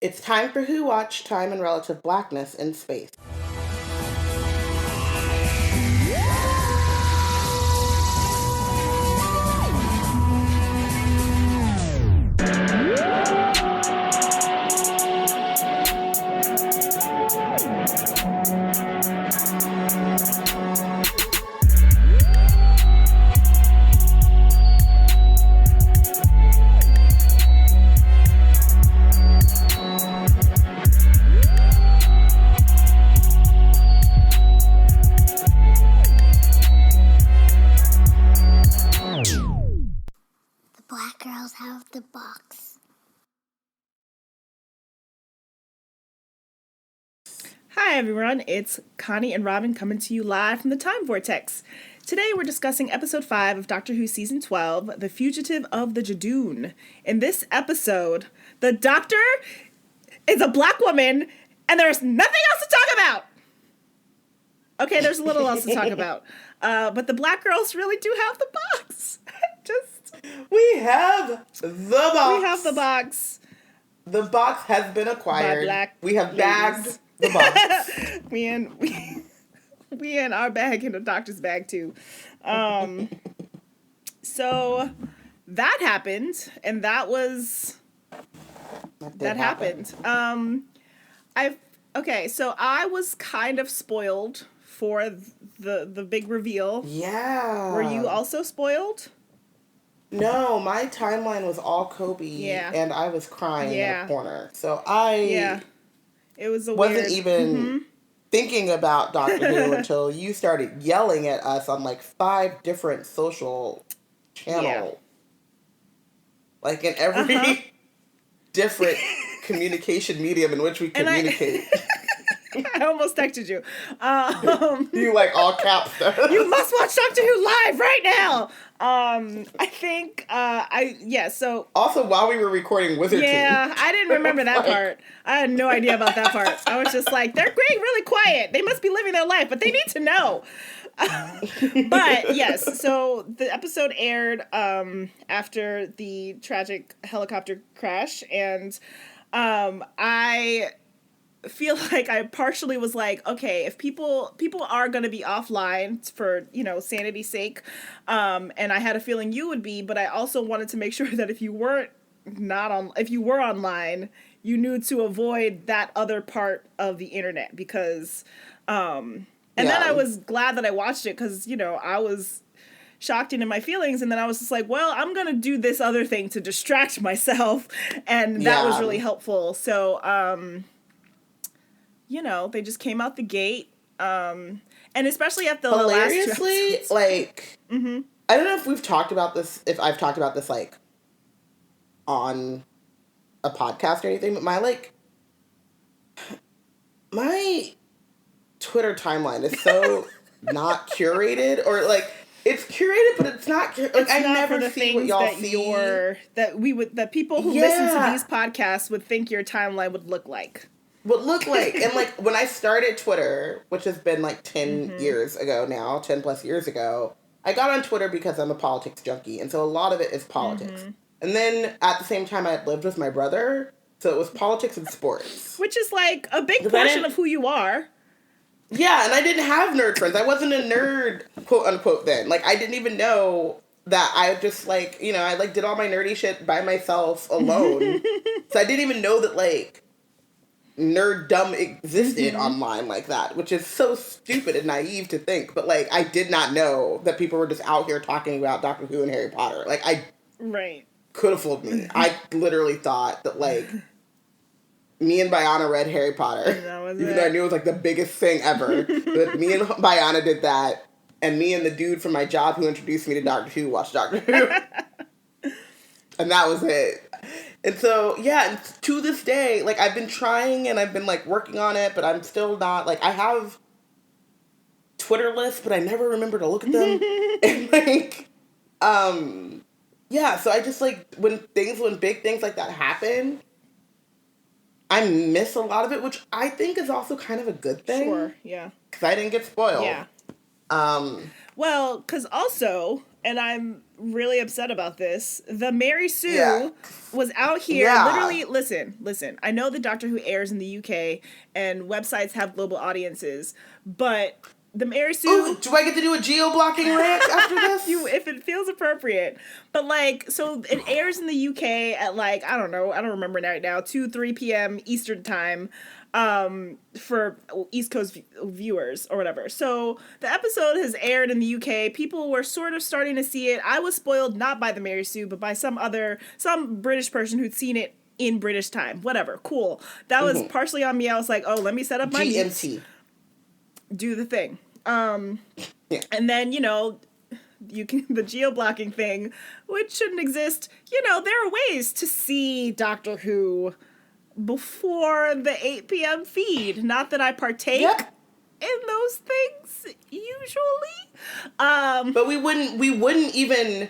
It's time for Who Watch Time and Relative Blackness in Space. Black girls have the box. Hi everyone, it's Connie and Robin coming to you live from the Time Vortex. Today we're discussing episode 5 of Doctor Who season 12, The Fugitive of the Judoon. In this episode, the Doctor is a black woman and there's nothing else to talk about! Okay, there's a little else to talk about. But the black girls really do have the box. We have the box. We have the box. The box has been acquired. By black we have bagged ladies. The box. we and our bag in the doctor's bag too. So that happened, and that happened. So I was kind of spoiled for the big reveal. Yeah. Were you also spoiled? No, my timeline was all Kobe, and I was crying in a corner. So it was wasn't even thinking about Doctor Who until you started yelling at us on like 5 different social channels, like in every different communication medium in which we communicate. I almost texted you. You like all caps stuff. You must watch Doctor Who live right now. I think so also while we were recording Wizard Team. Yeah, I didn't remember that part. I had no idea about that part. I was just like, they're being really quiet. They must be living their life, but they need to know. But yes, so the episode aired after the tragic helicopter crash, and I feel like I partially was like, okay, if people are going to be offline for, sanity's sake, and I had a feeling you would be, but I also wanted to make sure that if you were online, you knew to avoid that other part of the internet, because then I was glad that I watched it, because I was shocked into my feelings, and then I was just like, well, I'm gonna do this other thing to distract myself, and that was really helpful. So they just came out the gate, and especially at the hilariously, last 2 episodes. I don't know if we've talked about this, if I've talked about this like on a podcast or anything, but my Twitter timeline is so not curated, or like it's curated, but it's not. I never see what y'all see. That people who listen to these podcasts would think your timeline would look like. And like when I started Twitter, which has been like 10 years ago now, 10 plus years ago, I got on Twitter because I'm a politics junkie, and so a lot of it is politics. And then at the same time, I had lived with my brother, so it was politics and sports, which is like a big portion of who you are. Yeah, and I didn't have nerd friends. I wasn't a nerd, quote unquote, then. Like, I didn't even know that. I just like, I like did all my nerdy shit by myself alone. So I didn't even know that like nerddom existed online like that, which is so stupid and naive to think. But like, I did not know that people were just out here talking about Doctor Who and Harry Potter. Like, could have fooled me. I literally thought that like me and Bayana read Harry Potter, even though I knew it was like the biggest thing ever. But me and Bayana did that, and me and the dude from my job who introduced me to Doctor Who watched Doctor Who. And that was it. And so, and to this day, like, I've been trying and I've been, like, working on it, but I'm still not, like, I have Twitter lists, but I never remember to look at them. And, like, so I just, like, when big things like that happen, I miss a lot of it, which I think is also kind of a good thing. Sure, yeah. Because I didn't get spoiled. Yeah. Well, because also, and I'm really upset about this. The Mary Sue Yeah. was out here Yeah. literally. Listen. I know the Doctor Who airs in the UK, and websites have global audiences, but the Mary Sue. Ooh, do I get to do a geo-blocking rant after this? If it feels appropriate. But like, so it airs in the UK at like, I don't remember right now, 2-3 p.m. Eastern time, for East Coast viewers or whatever. So the episode has aired in the UK. People were sort of starting to see it. I was spoiled not by the Mary Sue, but by some British person who'd seen it in British time. Whatever, cool. That was partially on me. I was like, oh, let me set up my GMT. Do the thing. Yeah. And then, you can, the geo-blocking thing, which shouldn't exist. There are ways to see Doctor Who before the 8 p.m. feed. Not that I partake in those things usually. But we wouldn't even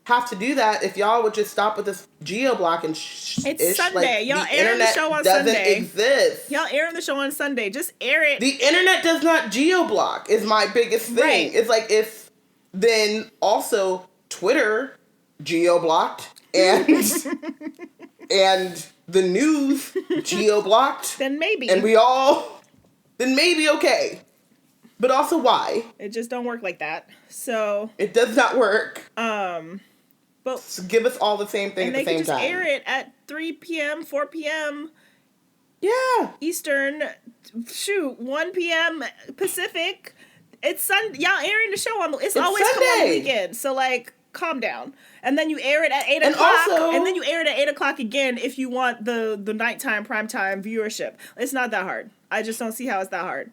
have to do that if y'all would just stop with this geo-blocking It's Sunday. Like, y'all the airing the internet show on doesn't Sunday. exist. Y'all airing the show on Sunday. Just air it. The internet does not geo-block is my biggest thing. Right. It's like if then also Twitter geo-blocked and and the news geo-blocked. Then maybe. And then maybe okay. But also why? It just don't work like that. So it does not work. But so give us all the same thing at the same time. And they can just air it at 3 p.m., 4 p.m. Yeah. Eastern. Shoot, 1 p.m. Pacific. It's y'all airing the show on it's always Sunday. come on the weekend. So like, calm down. And then you air it at 8 o'clock. And then you air it at 8 o'clock again if you want the nighttime primetime viewership. It's not that hard. I just don't see how it's that hard.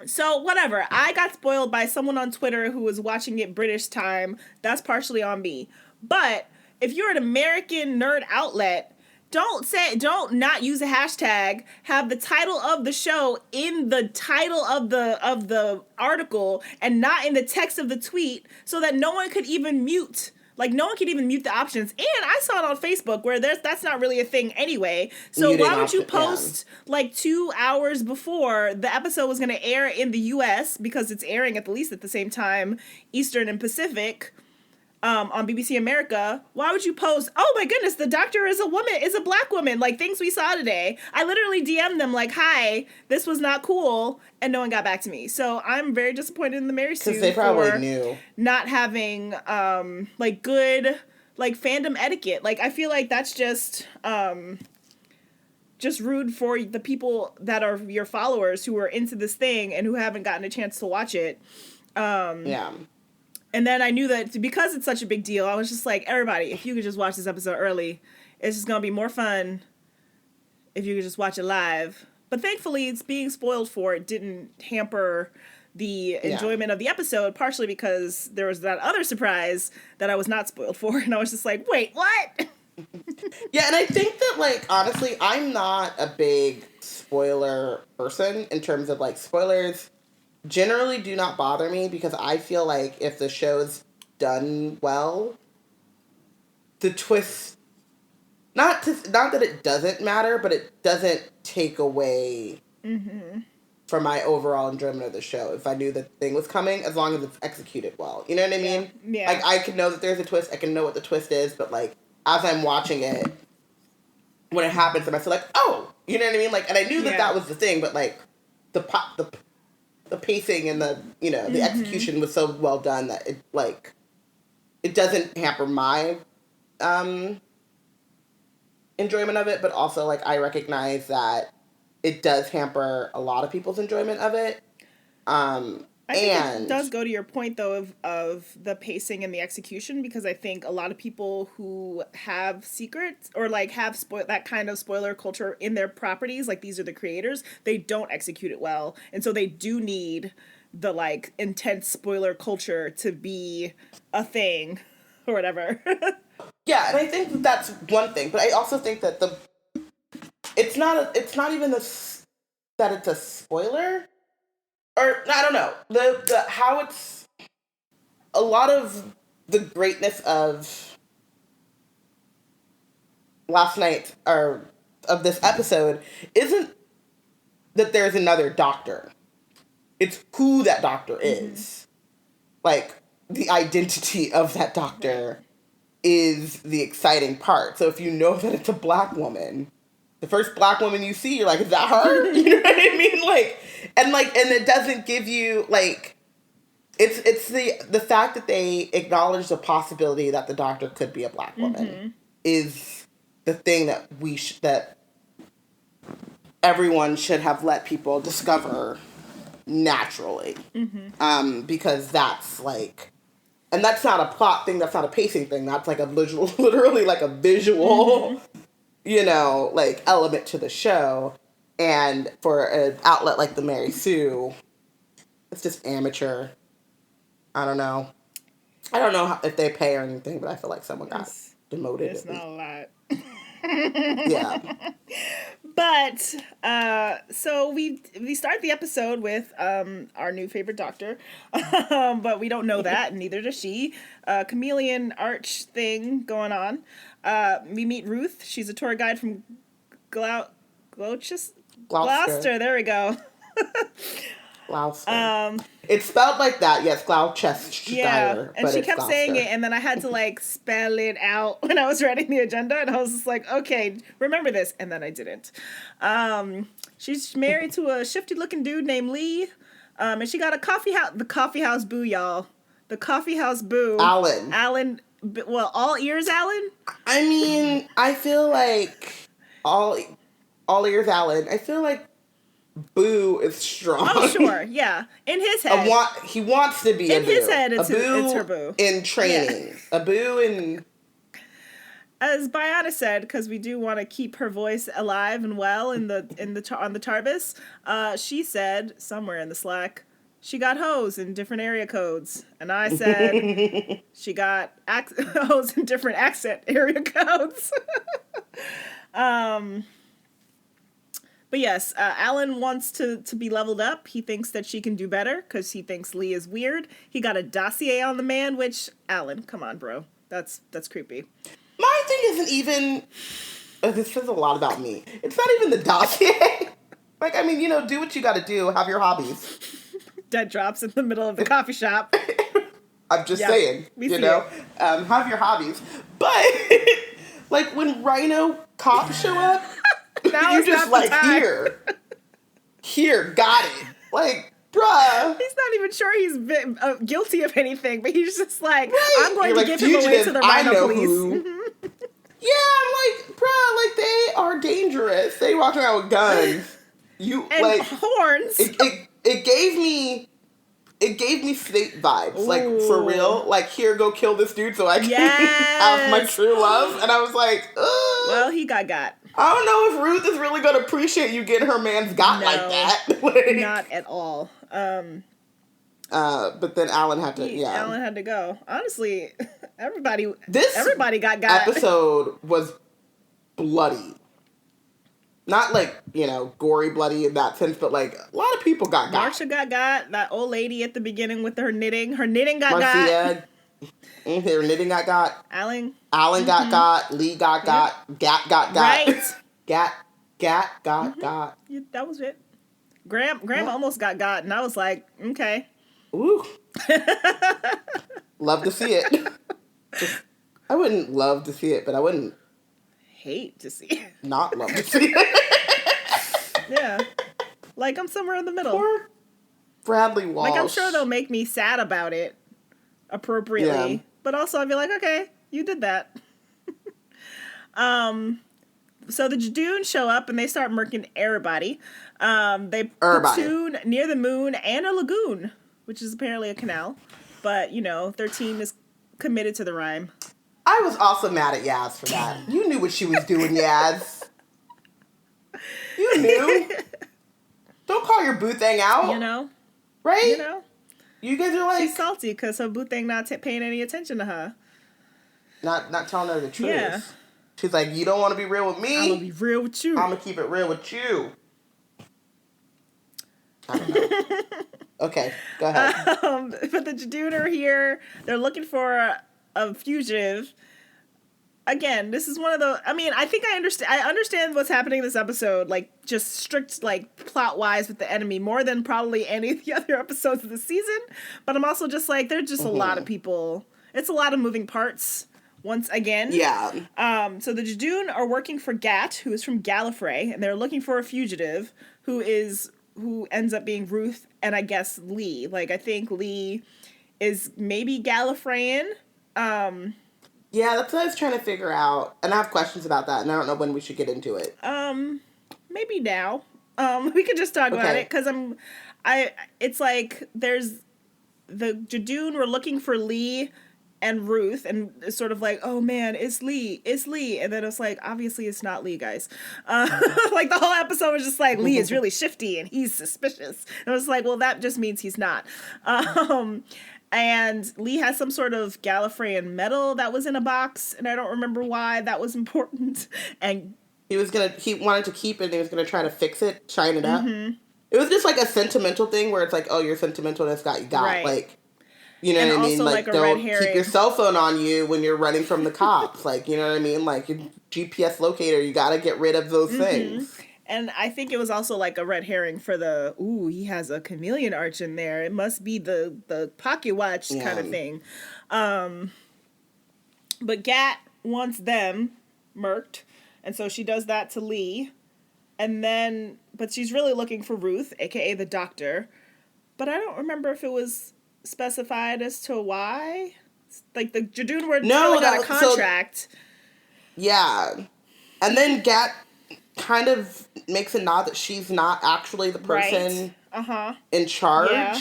So, whatever. I got spoiled by someone on Twitter who was watching it British time. That's partially on me. But if you're an American nerd outlet, don't not use a hashtag, have the title of the show in the title of the article and not in the text of the tweet so that no one could even mute. Like, no one could even mute the options. And I saw it on Facebook where that's not really a thing anyway. So why would you post, like, 2 hours before the episode was going to air in the U.S., because it's airing at least at the same time, Eastern and Pacific, on BBC America, why would you post, oh my goodness, the Doctor is a black woman, like things we saw today? I literally DM'd them like, hi, this was not cool, and no one got back to me. So I'm very disappointed in the Mary Sue because they probably knew not having like good like fandom etiquette. Like I feel like that's just rude for the people that are your followers who are into this thing and who haven't gotten a chance to watch it. Yeah. And then I knew that because it's such a big deal, I was just like, everybody, if you could just watch this episode early, it's just going to be more fun if you could just watch it live. But thankfully, it's being spoiled for it didn't hamper the enjoyment of the episode, partially because there was that other surprise that I was not spoiled for. And I was just like, wait, what? Yeah, and I think that, like, honestly, I'm not a big spoiler person in terms of, like, spoilers generally do not bother me because I feel like if the show's done well, the twist, not that it doesn't matter, but it doesn't take away from my overall enjoyment of the show if I knew the thing was coming, as long as it's executed well. You know what I mean? Yeah. Like, I can know that there's a twist, I can know what the twist is, but, like, as I'm watching it, when it happens, I'm still like, oh! You know what I mean? Like, and I knew that was the thing, but, like, the pacing and the, you know, the execution was so well done that it, like, it doesn't hamper my enjoyment of it, but also, like, I recognize that it does hamper a lot of people's enjoyment of it. I think it does go to your point, though, of the pacing and the execution, because I think a lot of people who have secrets or, like, have that kind of spoiler culture in their properties, like, these are the creators, they don't execute it well. And so they do need the, like, intense spoiler culture to be a thing or whatever. Yeah, and I think that's one thing, but I also think that it's not even that it's a spoiler. Or, I don't know, the how it's, a lot of the greatness of last night, or of this episode, isn't that there's another Doctor. It's who that Doctor is. Like, the identity of that doctor is the exciting part. So if you know that it's a black woman, the first black woman you see, you're like, is that her? You know what I mean? And it doesn't give you, like, it's the fact that they acknowledge the possibility that the doctor could be a black woman is the thing that that everyone should have let people discover naturally. Because that's like, and that's not a plot thing, that's not a pacing thing, that's like a literally like a visual, like element to the show. And for an outlet like the Mary Sue, it's just amateur. I don't know if they pay or anything, but I feel like someone got demoted. It's not a lot. Yeah. But so we start the episode with our new favorite doctor, but we don't know that, and neither does she. Chameleon arch thing going on. We meet Ruth. She's a tour guide from Gloucester. There we go. Gloucester. It's spelled like that, yes, Gloucester. Yeah, and she kept saying it, and then I had to like spell it out when I was writing the agenda, and I was just like, okay, remember this, and then I didn't. She's married to a shifty-looking dude named Lee, and she got the coffee house boo, y'all. The coffee house boo. Alan, well, all ears Alan? I mean, I feel like all ears Alan. I feel like Boo is strong. Oh, sure, yeah. In his head. He wants to be a boo. In his head, it's her boo. In training. Yeah. A boo in... As Biana said, because we do want to keep her voice alive and well on the Tarbis, she said, somewhere in the Slack, she got hoes in different area codes. And I said, she got hoes in different accent area codes. But yes, Alan wants to be leveled up. He thinks that she can do better because he thinks Lee is weird. He got a dossier on the man, which, Alan, come on, bro. That's creepy. My thing isn't even... this says a lot about me. It's not even the dossier. Like, I mean, do what you gotta do. Have your hobbies. Dead drops in the middle of the coffee shop. I'm just saying, have your hobbies. But, like, when Rhino cops show up... Now you're just like, here, got it. Like, bruh. He's not even sure he's guilty of anything, but he's just like, right. I'm going to give him away to the Rhino police. Yeah, I'm like, bruh, like, they are dangerous. They walk around with guns. And like horns. It gave me Fate vibes. Ooh. Like, for real. Like, here, go kill this dude so I can have my true love. And I was like, ugh. Well, he got. I don't know if Ruth is really going to appreciate you getting her man's got like that. Like, not at all. But then Alan had to, Alan had to go. Honestly, everybody got. Episode was bloody. Not like, gory bloody in that sense, but like, a lot of people got. Marsha got. That old lady at the beginning with her knitting. Her knitting got. Marcia, her knitting got. Alan got. Lee got. Gat got. Right. Gat got. Yeah, that was it. Grandma almost got, and I was like, okay. Ooh. Love to see it. I wouldn't love to see it, but I wouldn't hate to see it. Not love to see it. Yeah. Like, I'm somewhere in the middle. Poor Bradley Walsh. Like, I'm sure they'll make me sad about it appropriately. Yeah. But also I'll be like, okay, you did that. So the Judoon show up and they start murking everybody. They platoon near the moon and a lagoon, which is apparently a canal. But, their team is committed to the rhyme. I was also mad at Yaz for that. You knew what she was doing, Yaz. You knew. Don't call your boo thing out. Right? You guys are like... She's salty because her boo thing not paying any attention to her. Not telling her the truth. Yeah. She's like, you don't want to be real with me? I'm going to be real with you. I'm going to keep it real with you. I don't know. Okay, go ahead. But the Judoon are here. They're looking for a fugitive. again, this is one of the. I mean, I think I understand. I understand what's happening in this episode, like just strict, like plot wise with the enemy, more than probably any of the other episodes of the season. But I'm also just like, there's just a lot of people. It's a lot of moving parts. Once again, Yeah. So the Judoon are working for Gat, who is from Gallifrey, and they're looking for a fugitive who ends up being Ruth and I guess Lee. Like I think Lee is maybe Gallifreyan. Yeah, that's what I was trying to figure out, and I have questions about that, and I don't know when we should get into it. Maybe now. We could just talk about it because it's like there's the Judoon were looking for Lee and Ruth, and it's sort of like, oh man, it's Lee, and then it's like, obviously it's not Lee, guys. Like the whole episode was just like, Lee is really shifty and he's suspicious, and I was like, well, that just means he's not. And Lee has some sort of Gallifreyan medal that was in a box, and I don't remember why that was important. And he wanted to keep it, and he was gonna try to fix it, shine it up. It was just like a sentimental thing where it's like, oh, your sentimentalness got you got. Right. Like, you know and what I mean? also, Like, a don't red herring. keep your cell phone on you when you're running from the cops. Like, you know what I mean? Like, your GPS locator, you gotta get rid of those things. And I think it was also like a red herring for he has a chameleon arch in there. It must be the pocket watch kind of thing. But Gat wants them murked, and so she does that to Lee. And then, but she's really looking for Ruth, aka the Doctor. But I don't remember if it was specified as to why. Like the Judoon were got a contract. Yeah. And then Gat kind of makes a nod that she's not actually the person in charge. Yeah.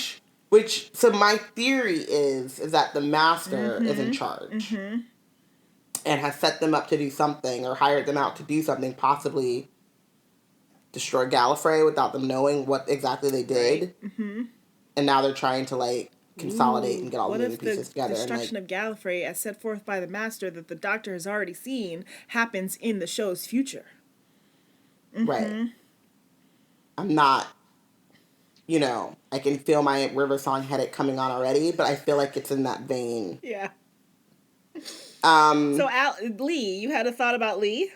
Which, so my theory is that the Master is in charge. And has set them up to do something, or hired them out to do something, possibly destroy Gallifrey without them knowing what exactly they did. Right. And now they're trying to, like, consolidate and get all the moving pieces together. What if the destruction of Gallifrey, as set forth by the Master, that the Doctor has already seen, happens in the show's future? Right. I'm not, I can feel my River Song headache coming on already, but I feel like it's in that vein. Yeah. So, Lee, you had a thought about Lee?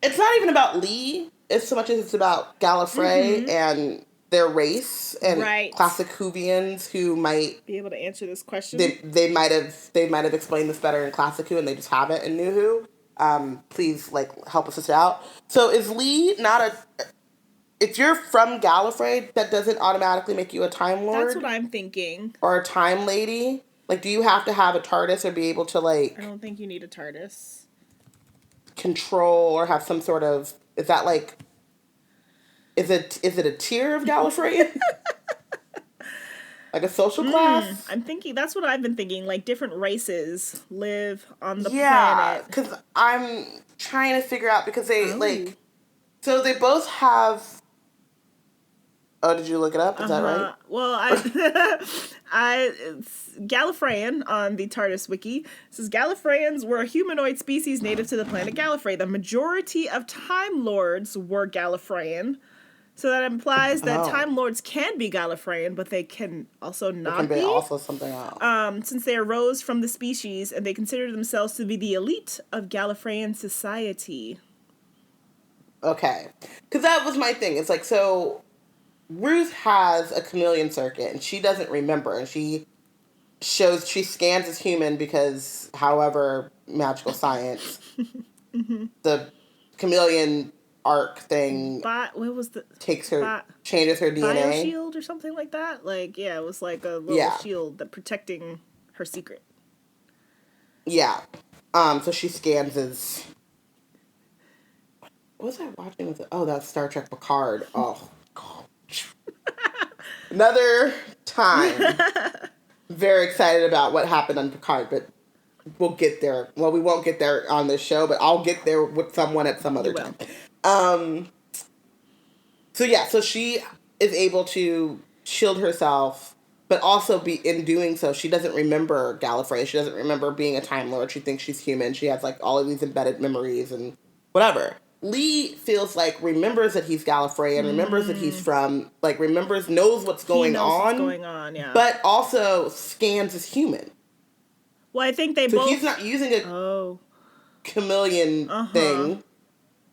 It's not even about Lee as so much as it's about Gallifrey and their race and classic Whovians who might be able to answer this question. They might have explained this better in Classic Who, and they just haven't in New Who. Please, help us out. So is Lee not if you're from Gallifrey, that doesn't automatically make you a Time Lord? That's what I'm thinking. Or a Time Lady? Like, do you have to have a TARDIS or be able to, I don't think you need a TARDIS. Control or have some sort of... Is that, Is it a tier of Gallifreyan? Like a social class? I'm thinking... That's what I've been thinking. Like, different races live on the planet. Yeah, because I'm trying to figure out... Because they, So they both have... Oh, did you look it up? Is that right? Well, it's Gallifreyan on the TARDIS wiki. It says Gallifreyans were a humanoid species native to the planet Gallifrey. The majority of Time Lords were Gallifreyan. So that implies that Time Lords can be Gallifreyan, but they can also not be. Also something else. Since they arose from the species and they consider themselves to be the elite of Gallifreyan society. Okay. Because that was my thing. It's like, so... Ruth has a chameleon circuit, and she doesn't remember, and she scans as human because, however, magical science, the chameleon arc thing changes her DNA. Shield or something like that? It was like a little shield that protecting her secret. Yeah. So she scans as... What was I watching with it? Oh, that's Star Trek Picard. Oh, God. Another time. Very excited about what happened on Picard, but we'll get there. Well, we won't get there on this show, but I'll get there with someone at some other time. So she is able to shield herself, but also in doing so, she doesn't remember Gallifrey. She doesn't remember being a Time Lord. She thinks she's human. She has all of these embedded memories and whatever. Lee feels remembers that he's Gallifrey and remembers that he's from, knows what's going on. What's going on, yeah. But also scans as human. Well, I think they So both... he's not using a Oh. chameleon thing.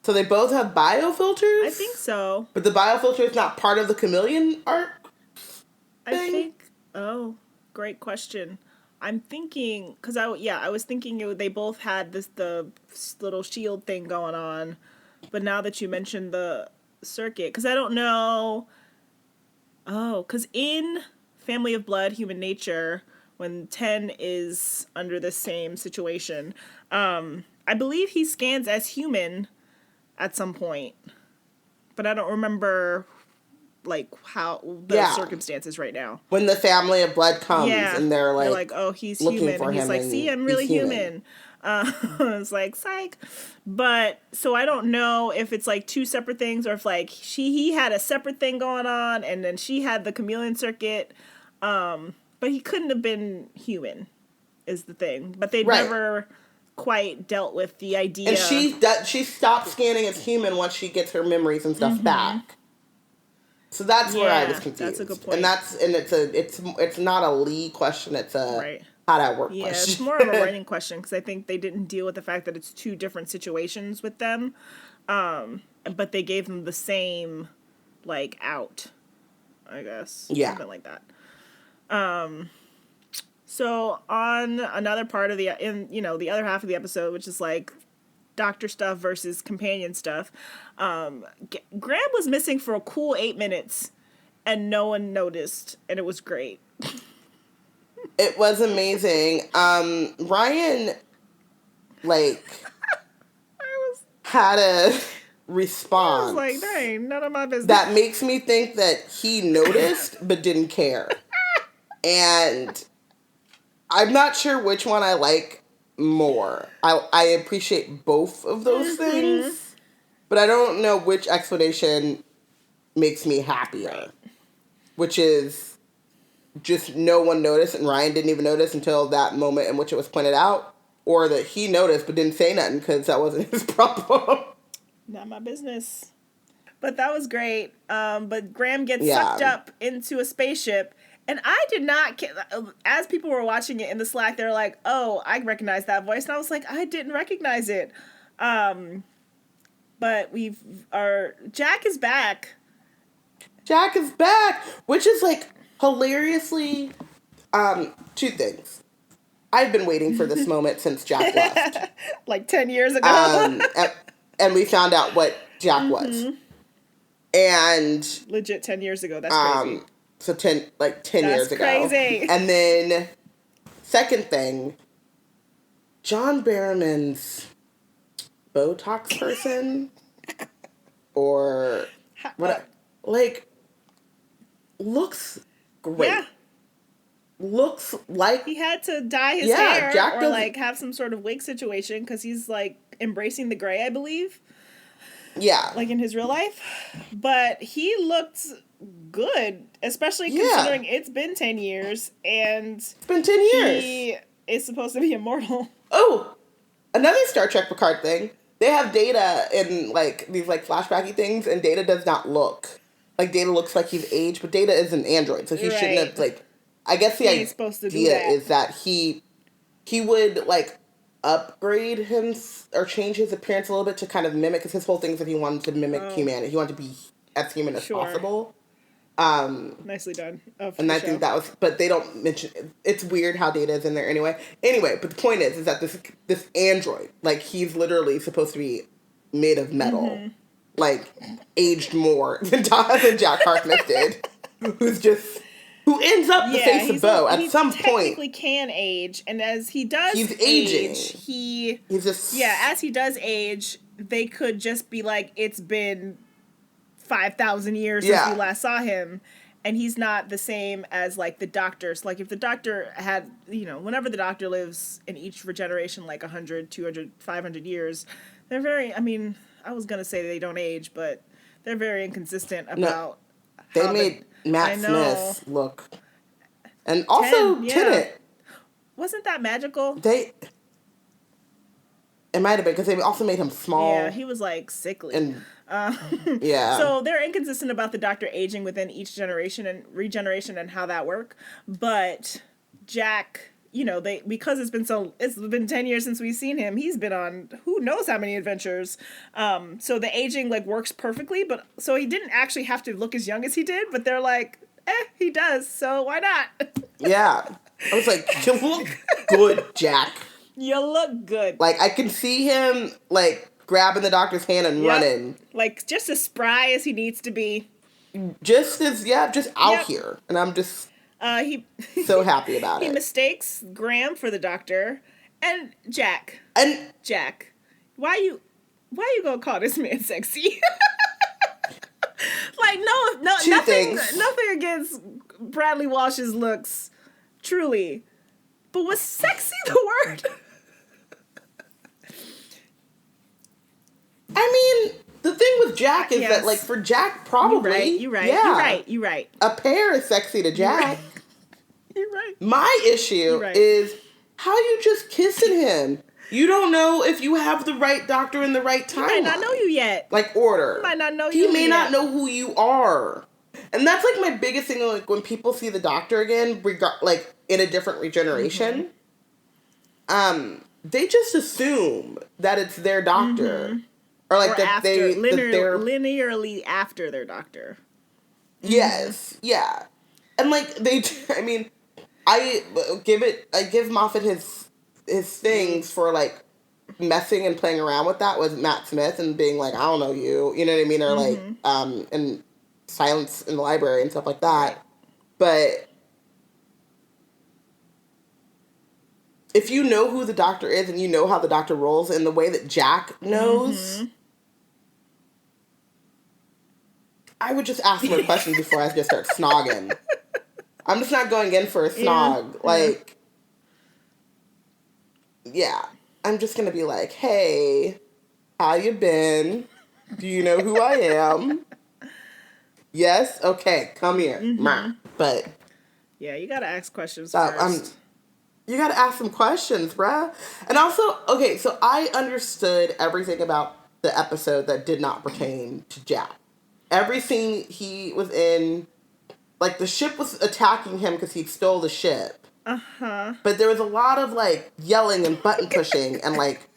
So they both have biofilters? I think so. But the biofilter is not part of the chameleon arc I thing? think... Oh, great question. I'm thinking... Because I was thinking they both had the little shield thing going on. But now that you mentioned the circuit... Because I don't know... Oh, because in Family of Blood, Human Nature, when 10 is under the same situation, I believe he scans as human at some point. But I don't remember, like, how the circumstances right now. When the Family of Blood comes and they're like, oh, he's looking human. for And he's him like, and see, I'm really he's human. It's like, psych. But, so I don't know if it's like two separate things or if like he had a separate thing going on and then she had the chameleon circuit. But he couldn't have been human is the thing. But they never quite dealt with the idea. And she stopped scanning as human once she gets her memories and stuff back. So that's where I was confused. That's a good point. And it's not a Lee question, it's a how that work question. It's more of a writing question because I think they didn't deal with the fact that it's two different situations with them. But they gave them the same like out, I guess. Yeah. Something like that. So on another part of the other half of the episode, which is like doctor stuff versus companion stuff, Graham was missing for a cool 8 minutes and no one noticed, and it was great. It was amazing. Ryan, like, had a response. I was like, that ain't none of my business. That makes me think that he noticed but didn't care. And I'm not sure which one I like more. I appreciate both of those things, but I don't know which explanation makes me happier. Which is just no one noticed and Ryan didn't even notice until that moment in which it was pointed out, or that he noticed but didn't say nothing because that wasn't his problem. Not my business. But that was great. But Graham gets sucked up into a spaceship. And I did not, as people were watching it in the Slack, they were like, oh, I recognize that voice. And I was like, I didn't recognize it. But Jack is back. Jack is back, which is like hilariously, two things. I've been waiting for this moment since Jack left. Like 10 years ago. And we found out what Jack was. And legit 10 years ago. That's crazy. So 10 years ago. That's crazy. And then, second thing, John Barrowman's Botox person, or what? Looks great. Yeah. Looks like he had to dye his hair Jack or like have some sort of wig situation because he's like embracing the gray, I believe. Yeah. Like in his real life. But he looked good, especially considering it's been 10 years and it's been 10 years. He is supposed to be immortal. Oh, another Star Trek Picard thing. They have Data in like these like flashbacky things, and Data does not look like Data looks like he's aged, but Data is an android, so he shouldn't have like. I guess the idea is that he would like upgrade him or change his appearance a little bit to kind of mimic, because his whole thing is that he wanted to mimic humanity. He wanted to be as human as possible. Nicely done. And I think that was, but they don't mention, it's weird how Data is in there anyway. Anyway, but the point is that this android, like, he's literally supposed to be made of metal, like, aged more than Jack Harkness did, who ends up the face of Bo at some point. He technically can age, and as he does he's aging. As he does age, they could just be like, it's been 5,000 years since we last saw him, and he's not the same as like the doctors. Like if the doctor had, whenever the doctor lives in each regeneration, like 100, 200, 500 years, they're very, I was going to say they don't age, but they're very inconsistent about they made Matt Smith look, and also Tennant. Wasn't that magical? It might have been, because they also made him small. Yeah, he was like sickly. And so they're inconsistent about the doctor aging within each generation and regeneration and how that work. But Jack you know, because it's been 10 years since we've seen him. He's been on who knows how many adventures. So the aging like works perfectly, but so he didn't actually have to look as young as he did, but they're like, he does, so why not? Yeah. I was like, you look good, Jack. You look good. Like, I can see him, like, grabbing the doctor's hand and running. Like, just as spry as he needs to be. Just out here. And I'm just so happy about it. He mistakes Graham for the doctor. And Jack, why you gonna call this man sexy? Like, nothing against Bradley Walsh's looks, truly. But was sexy the word? I mean, the thing with Jack is that, like, for Jack, probably. You're right. Yeah, You're right. A pear is sexy to Jack. You're right. My issue is how you just kissing him. You don't know if you have the right doctor in the right time. He might not know you yet. Like, order. He might not know you He may not know who you are. And that's, like, my biggest thing, like, when people see the doctor again, like, in a different regeneration, they just assume that it's their doctor. Or, like, that they're linearly after their doctor. Yes, yeah. And, like, I give Moffat his things for, like, messing and playing around with that with Matt Smith and being like, I don't know you know what I mean? Or, like, and Silence in the Library and stuff like that. But if you know who the doctor is and you know how the doctor rolls in the way that Jack knows, I would just ask more questions before I just start snogging. I'm just not going in for a snog. Yeah. Like, yeah. I'm just going to be like, hey, how you been? Do you know who I am? Yes? Okay, come here. But yeah, you got to ask questions first. You got to ask some questions, bruh. And also, okay, so I understood everything about the episode that did not pertain to Jack. Every scene he was in, like, the ship was attacking him because he stole the ship. But there was a lot of, like, yelling and button pushing and, like,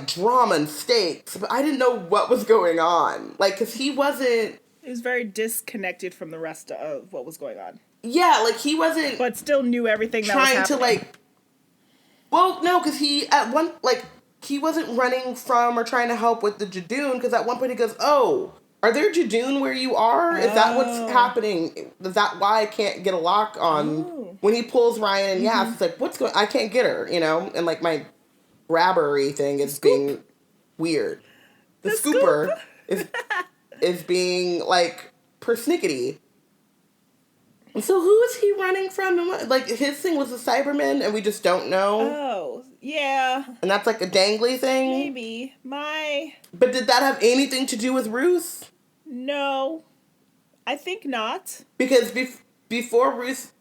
drama and stakes. But I didn't know what was going on. Like, because he wasn't... He was very disconnected from the rest of what was going on. Yeah, like, he wasn't... But still knew everything that was happening. Trying to, like... Well, no, because he, at one, like... He wasn't running from or trying to help with the Judoon, because at one point he goes, oh, are there Judoon where you are? Is that what's happening? Is that why I can't get a lock on... When he pulls Ryan and Yas, it's like, what's going... I can't get her, you know? And, like, my grabbery thing is being weird. The scooper is being, like, persnickety. And so who is he running from? And what, like, his thing was a Cyberman and we just don't know? Oh, yeah. And that's like a dangly thing? Maybe. But did that have anything to do with Ruth? No. I think not. Because before Ruth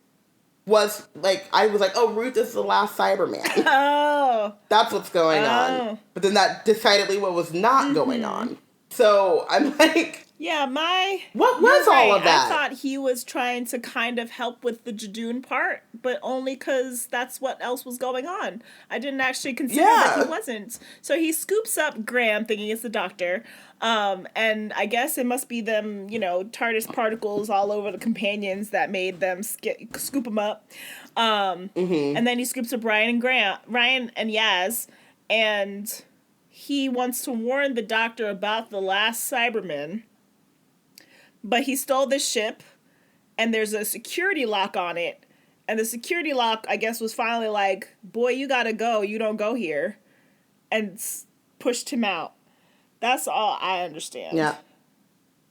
was, like, I was like, oh, Ruth is the last Cyberman. Oh. That's what's going on. But then that decidedly what was not going on. So I'm like... Yeah, what was all of that? I thought he was trying to kind of help with the Judoon part, but only because that's what else was going on. I didn't actually consider that he wasn't. So he scoops up Graham, thinking it's the doctor, and I guess it must be them, you know, TARDIS particles all over the companions that made them scoop him up. And then he scoops up Ryan and Yaz, and he wants to warn the doctor about the last Cyberman. But he stole this ship, and there's a security lock on it. And the security lock, I guess, was finally like, boy, you gotta go. You don't go here. And pushed him out. That's all I understand. Yeah.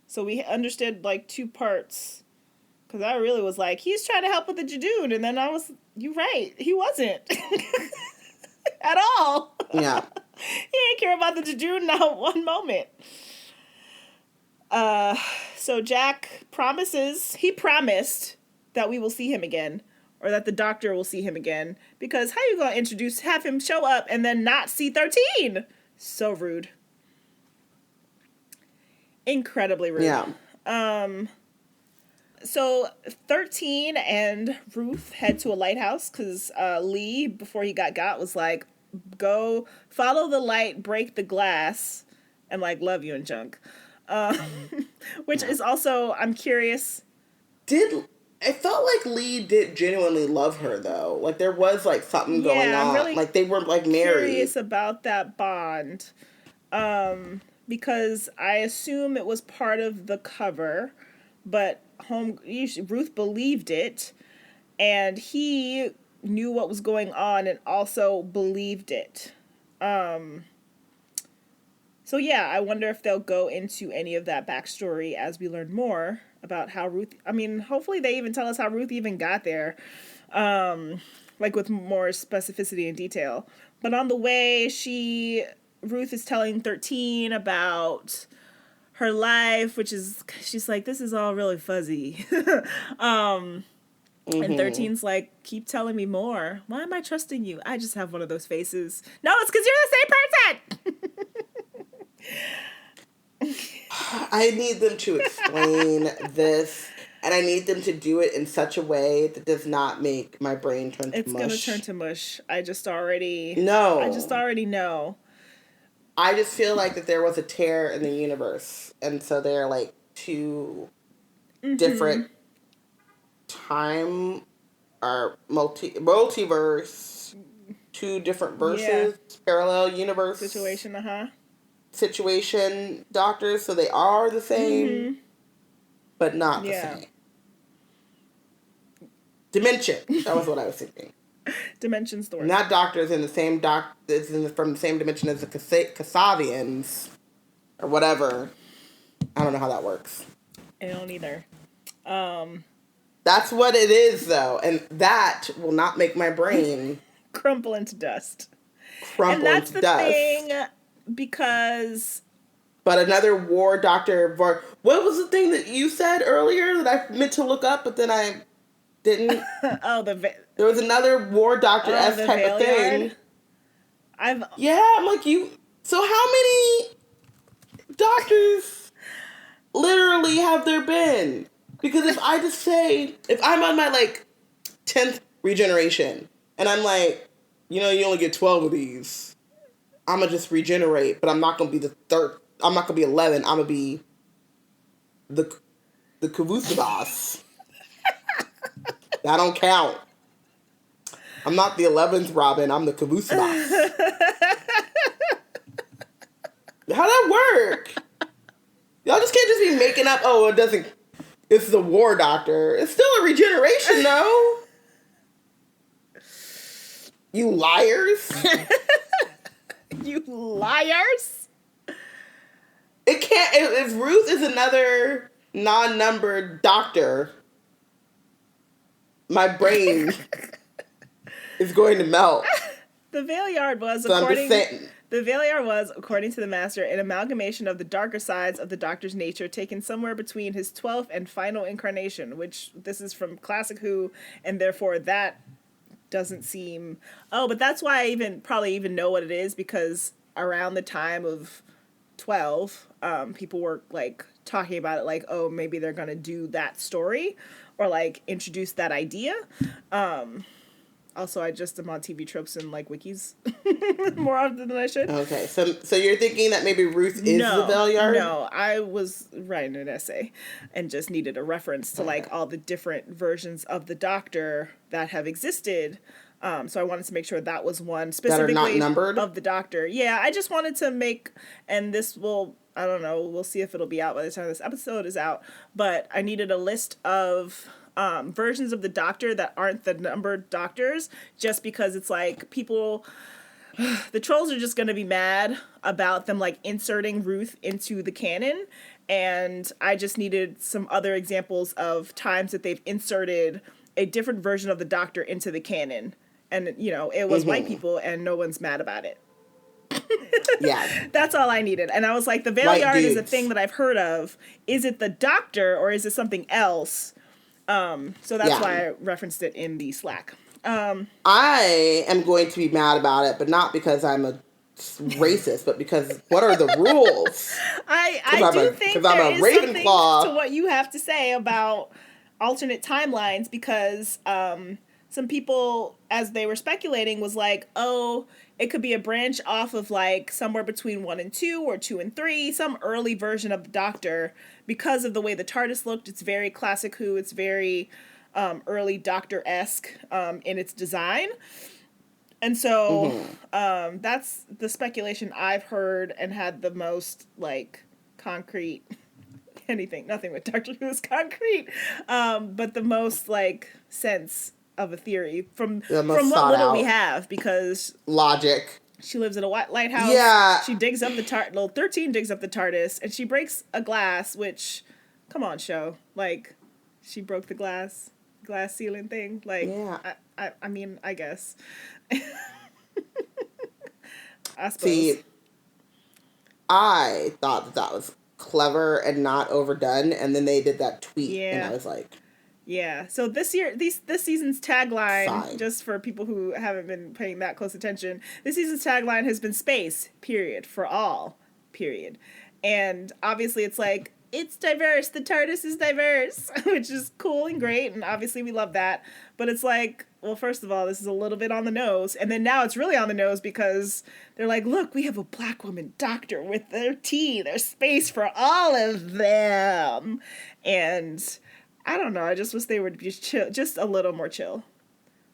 So we understood, like, two parts. Because I really was like, he's trying to help with the Judoon. And then you're right. He wasn't. At all. Yeah. He didn't care about the Judoon not one moment. So Jack promised that we will see him again, or that the doctor will see him again, because how you gonna have him show up and then not see 13? So rude. Incredibly rude. Yeah. So 13 and Ruth head to a lighthouse because Lee, before he got, was like, go follow the light, break the glass, and like love you and junk. Which is also, I'm curious. I felt like Lee did genuinely love her though. Like there was like something going on. Really like they were like married. Curious about that bond. Because I assume it was part of the cover, but Ruth believed it, and he knew what was going on and also believed it. So yeah, I wonder if they'll go into any of that backstory as we learn more about how Ruth, I mean, hopefully they even tell us how Ruth even got there, like with more specificity and detail. But on the way, Ruth is telling 13 about her life, which is, she's like, this is all really fuzzy. And 13's like, keep telling me more. Why am I trusting you? I just have one of those faces. No, it's because you're the same person. I need them to explain this, and I need them to do it in such a way that does not make my brain turn to mush. It's going to turn to mush. I just already know. I just feel like that there was a tear in the universe, and so they're like two different time or multiverse, two different verses, parallel universe situation doctors, so they are the same, but not the same. Dimension. That was what I was thinking. Dimensions, the word. Not doctors in the same from the same dimension as the Kasavians or whatever. I don't know how that works. I don't either. That's what it is, though, and that will not make my brain crumple into dust. And that's the thing, because. But another war doctor. What was the thing that you said earlier that I meant to look up, but then I didn't? There was another war doctor S type of thing. I'm like you. So how many doctors literally have there been? Because if I just say, if I'm on my like 10th regeneration and I'm like, you only get 12 of these, I'm gonna just regenerate, but I'm not gonna be the third. I'm not gonna be 11. I'm gonna be the Kavusabas. That don't count. I'm not the 11th Robin. I'm the Kavusabas. How'd that work? Y'all just can't just be making up. Oh, it doesn't. It's the war doctor. It's still a regeneration, though. You liars. You liars. It can't. If Ruth is another non-numbered doctor, my brain is going to melt. The Valeyard was, according to the Master, an amalgamation of the darker sides of the Doctor's nature taken somewhere between his 12th and final incarnation, which this is from Classic Who, and therefore that doesn't seem... Oh, but that's why I probably even know what it is, because around the time of 12, people were, like, talking about it, like, oh, maybe they're gonna do that story, or, like, introduce that idea. Also, I just am on TV tropes and like wikis more often than I should. Okay, so you're thinking that maybe Ruth is the Valeyard? No, I was writing an essay and just needed a reference to like all the different versions of the Doctor that have existed. So I wanted to make sure that was one specifically that are not numbered of the Doctor. Yeah, I just wanted to make, and this will, I don't know, we'll see if it'll be out by the time this episode is out. But I needed a list of versions of the Doctor that aren't the numbered Doctors, just because it's like people, the trolls are just going to be mad about them like inserting Ruth into the canon, and I just needed some other examples of times that they've inserted a different version of the Doctor into the canon, and it was white people and no one's mad about it. Yeah, that's all I needed. And I was like, the Valeyard is a thing that I've heard of. Is it the Doctor or is it something else? So that's why I referenced it in the Slack. I am going to be mad about it, but not because I'm a racist, but because what are the rules? I do think there is something to what you have to say about alternate timelines because some people, as they were speculating, was like, oh, it could be a branch off of like somewhere between 1 and 2 or 2 and 3, some early version of the Doctor, because of the way the TARDIS looked. It's very classic Who. It's very early Doctor-esque in its design. And so that's the speculation I've heard and had the most like concrete nothing with Doctor Who is concrete, but the most like sense of a theory from what little we have, because logic. She lives in a lighthouse. Yeah. She digs up the 13 digs up the TARDIS, and she breaks a glass, which, come on, show. Like, she broke the glass ceiling thing. Like, yeah. I mean, I guess. I suppose. See, I thought that was clever and not overdone, and then they did that tweet, and I was like... Yeah, so this season's tagline, fine. Just for people who haven't been paying that close attention, this season's tagline has been space, period, for all, period. And obviously it's like, it's diverse, the TARDIS is diverse, which is cool and great, and obviously we love that. But it's like, well, first of all, this is a little bit on the nose, and then now it's really on the nose because they're like, look, we have a black woman doctor with their tea, there's space for all of them. And... I don't know. I just wish they would just chill, just a little more chill.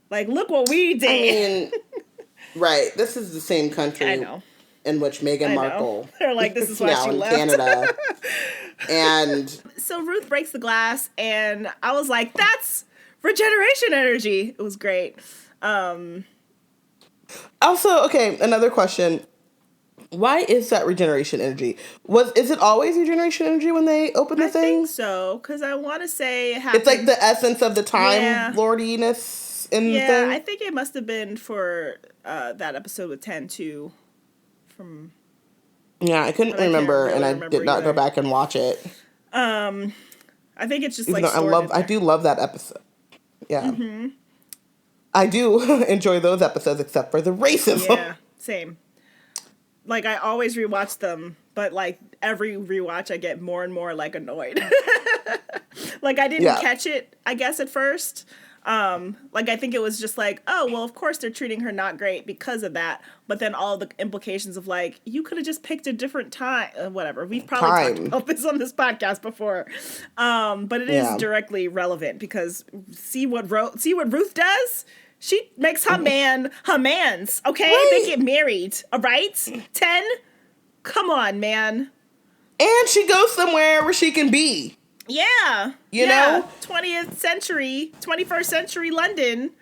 Like, look what we did. I mean, right. This is the same country in which Meghan Markle. They're like, this is why she left. Canada. And so Ruth breaks the glass, and I was like, that's regeneration energy. It was great. Also, okay, another question. Why is that regeneration energy? Is it always regeneration energy when they open the thing? I think so, because I want to say it happened. It's like the essence of the time lordiness in the thing. I think it must have been for that episode with 10 too. I couldn't remember, and I did not go back and watch it. I think it's just even like I do love that episode. Yeah, I do enjoy those episodes, except for the racism. Yeah, same. Like, I always rewatch them, but, like, every rewatch I get more and more, like, annoyed. Like, I didn't catch it, I guess, at first. Like, I think it was just like, oh, well, of course they're treating her not great because of that. But then all the implications of, like, you could have just picked a different time. Whatever. We've probably talked about this on this podcast before. But it is directly relevant because see what Ruth does? She makes her mans, okay? Right. They get married, all right? 10? Come on, man. And she goes somewhere where she can be. Yeah. You know? 21st century London.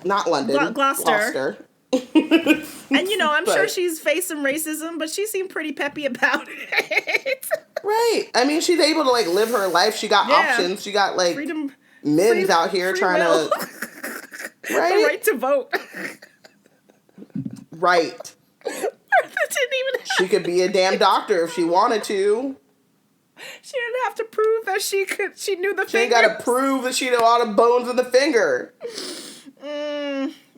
Not London. Gloucester. And, you know, I'm sure she's faced some racism, but she seemed pretty peppy about it. Right. I mean, she's able to, like, live her life. She got options. She got, like... men's out here trying to... Right? The right to vote. Right. She could be a damn doctor if she wanted to. She didn't have to prove that she knew the fingers. She ain't got to prove that she knew all the bones in the finger.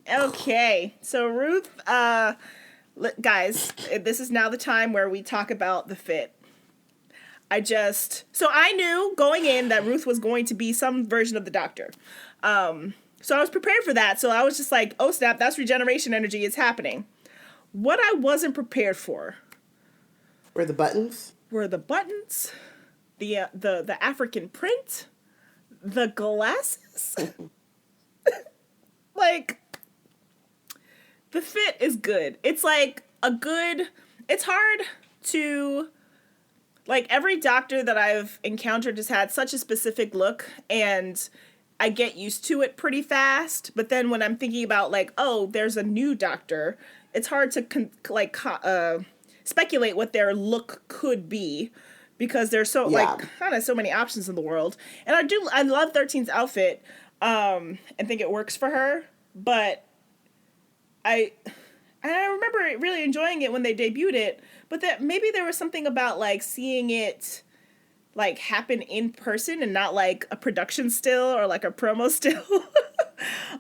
Okay. So Ruth, guys, this is now the time where we talk about the fit. So I knew going in that Ruth was going to be some version of the Doctor. So I was prepared for that. So I was just like, oh snap, that's regeneration energy. It's happening. What I wasn't prepared for were the buttons, the African print, the glasses. Like, the fit is good. It's like it's hard to... Like, every doctor that I've encountered has had such a specific look, and I get used to it pretty fast. But then when I'm thinking about, like, oh, there's a new doctor, it's hard to, speculate what their look could be, because there's so many options in the world. And I love 13's outfit, and think it works for her, but I remember really enjoying it when they debuted it, but that maybe there was something about, like, seeing it, like, happen in person and not, like, a production still or, like, a promo still.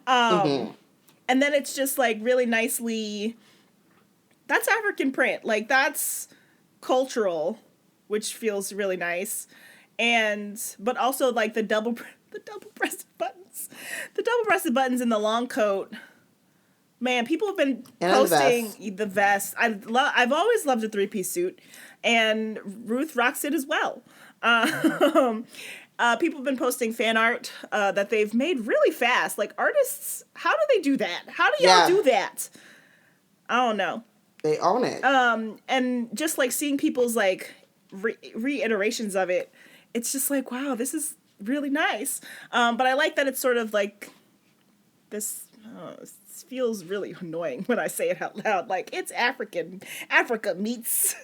And then it's just, like, really nicely... That's African print. Like, that's cultural, which feels really nice. but also like the double-breasted buttons. The double-breasted buttons in the long coat. Man, people have been posting the vest. I've always loved a three-piece suit, and Ruth rocks it as well. People have been posting fan art that they've made really fast. Like, artists, how do they do that? How do y'all do that? I don't know. They own it. And just like seeing people's like reiterations of it, it's just like, wow, this is really nice. But I like that it's sort of like this. This feels really annoying when I say it out loud. Like, it's Africa meets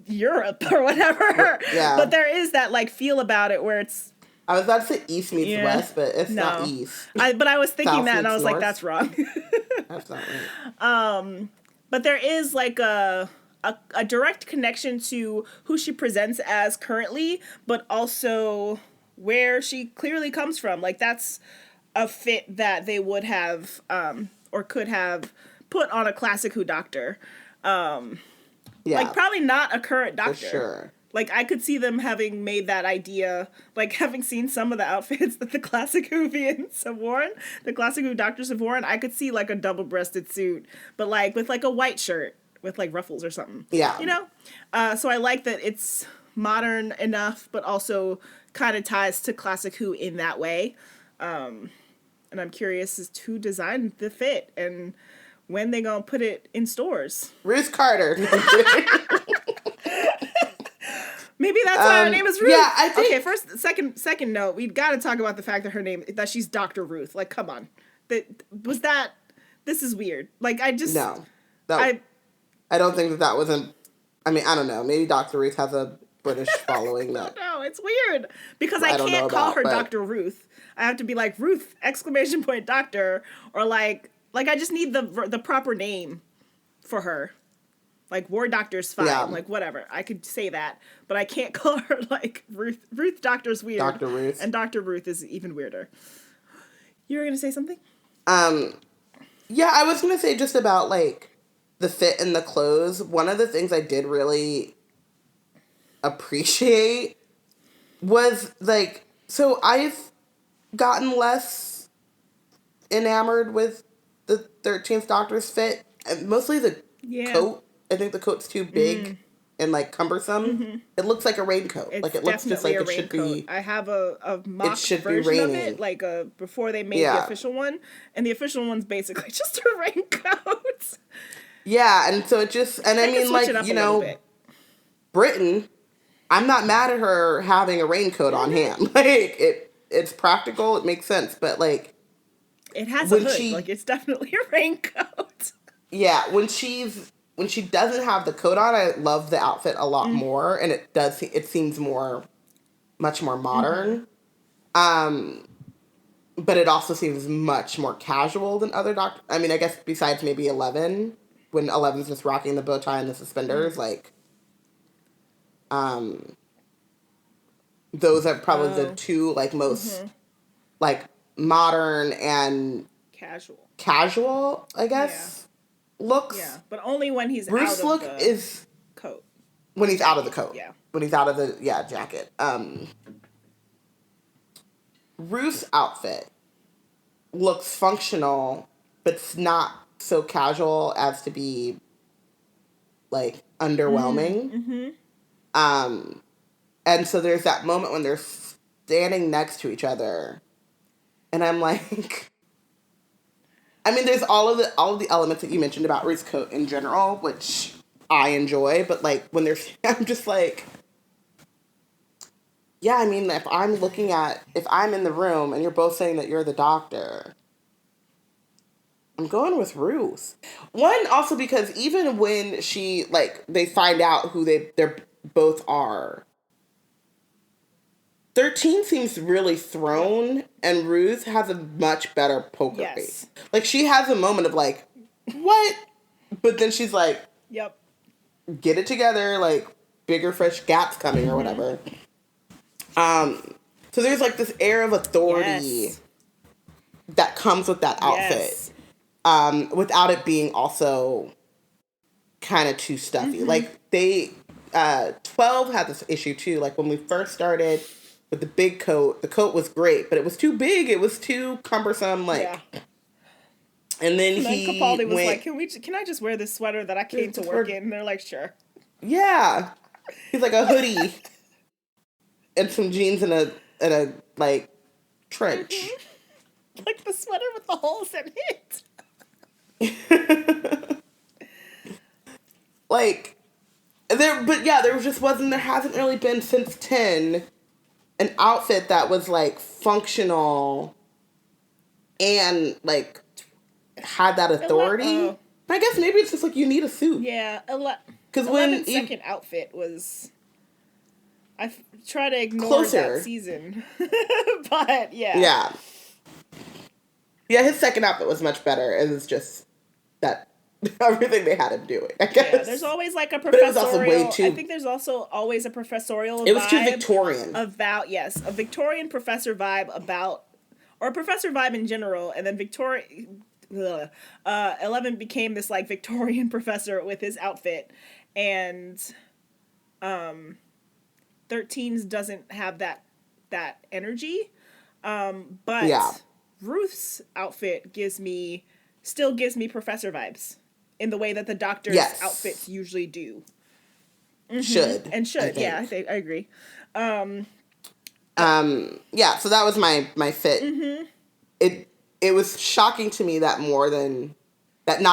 Europe or whatever. Yeah. But there is that like feel about it where it's. I was about to say East meets West, but it's not East. But I was thinking that, and I was North. Like, that's wrong. That's not right. But there is like a direct connection to who she presents as currently, but also where she clearly comes from. Like, that's a fit that they would have or could have put on a classic Who doctor. Like, probably not a current doctor. For sure. Like, I could see them having made that idea, like, having seen some of the outfits that the classic Whovians have worn, the classic Who doctors have worn, I could see, like, a double-breasted suit, but, like, with, like, a white shirt with, like, ruffles or something. Yeah. You know? So I like that it's modern enough, but also kind of ties to classic Who in that way. And I'm curious as to who designed the fit and when they gonna put it in stores. Ruth Carter. Maybe that's why her name is Ruth. Yeah, I think. Okay, second note, we've got to talk about the fact that she's Dr. Ruth. Like, come on. This is weird. Like, I just. No. I don't think that wasn't. I mean, I don't know. Maybe Dr. Ruth has a British following that. No, it's weird. Because I can't call her Dr. Ruth. I have to be like, Ruth, ! Doctor. Or like I just need the proper name for her. Like, War Doctor's fine. Yeah. Like, whatever. I could say that. But I can't call her, like, Ruth. Ruth Doctor's weird. Dr. Ruth. And Dr. Ruth is even weirder. You were going to say something? Yeah, I was going to say just about, like, the fit and the clothes. One of the things I did really appreciate was, like, so I've gotten less enamored with the 13th Doctor's fit. Mostly the coat. I think the coat's too big and, like, cumbersome. Mm-hmm. It looks like a raincoat. Like, it looks just like it should be. I have a mock version of it, like, before they made the official one. And the official one's basically just a raincoat. Yeah, and so it just, and I mean, like, you know, Britain, I'm not mad at her having a raincoat on hand. Like, it's practical, it makes sense, but, like, it has a hood. Like, it's definitely a raincoat. Yeah, when she doesn't have the coat on, I love the outfit a lot more, and it seems much more modern. But it also seems much more casual than other Doctors. I mean, I guess besides maybe 11, when 11's just rocking the bow tie and the suspenders, like, those are probably the two, like, most, like, modern and casual, I guess. Looks. Yeah, but only when he's Bruce's out of look the is coat. When he's out of the coat. Yeah. When he's out of the jacket. Ruth's outfit looks functional, but it's not so casual as to be, like, underwhelming. Mm-hmm. And so there's that moment when they're standing next to each other, and I'm like. I mean, there's all of the elements that you mentioned about Ruth's coat in general, which I enjoy, but, like, when I'm just like, yeah, I mean, if I'm in the room and you're both saying that you're the Doctor, I'm going with Ruth. One, also because even when she, like, they find out who they're both are, 13 seems really thrown, and Ruth has a much better poker face. Like, she has a moment of, like, what? But then she's like, yep, get it together, like, bigger fish gaps coming or whatever. So there's, like, this air of authority that comes with that outfit. Without it being also kind of too stuffy. Like, 12 had this issue too. Like when we first started with the big coat, the coat was great, but it was too big. It was too cumbersome. Like, Yeah. and then Capaldi was like, can I just wear this sweater that I came to work in? And they're like, sure. Yeah. He's like a hoodie and some jeans and a like trench. Like the sweater with the holes in it. Like there hasn't really been since 10 an outfit that was like functional and like had that authority. I guess maybe it's just like you need a suit. Yeah, because when second outfit was, I try to ignore closer. that season, but yeah, his second outfit was much better. It was just that everything they had him doing. I guess there's always like a professorial. But it was also way too. I think there's also always a professorial. It was too Victorian. A Victorian professor vibe about, or a professor vibe in general, and then 11 became this like Victorian professor with his outfit, and 13's doesn't have that energy, but Ruth's outfit still gives me professor vibes in the way that the doctor's outfits usually do. Mm-hmm. Should I agree. So that was my fit. Mm-hmm. It was shocking to me that more than that,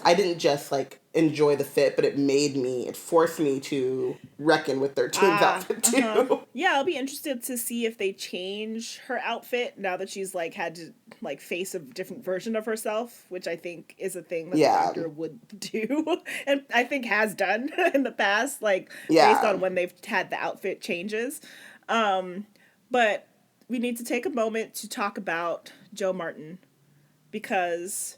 I didn't just like enjoy the fit, but it forced me to reckon with 13's outfit too. Uh-huh. Yeah, I'll be interested to see if they change her outfit now that she's like had to like face a different version of herself, which I think is a thing that the doctor would do and I think has done in the past, like based on when they've had the outfit changes. But we need to take a moment to talk about Jo Martin, because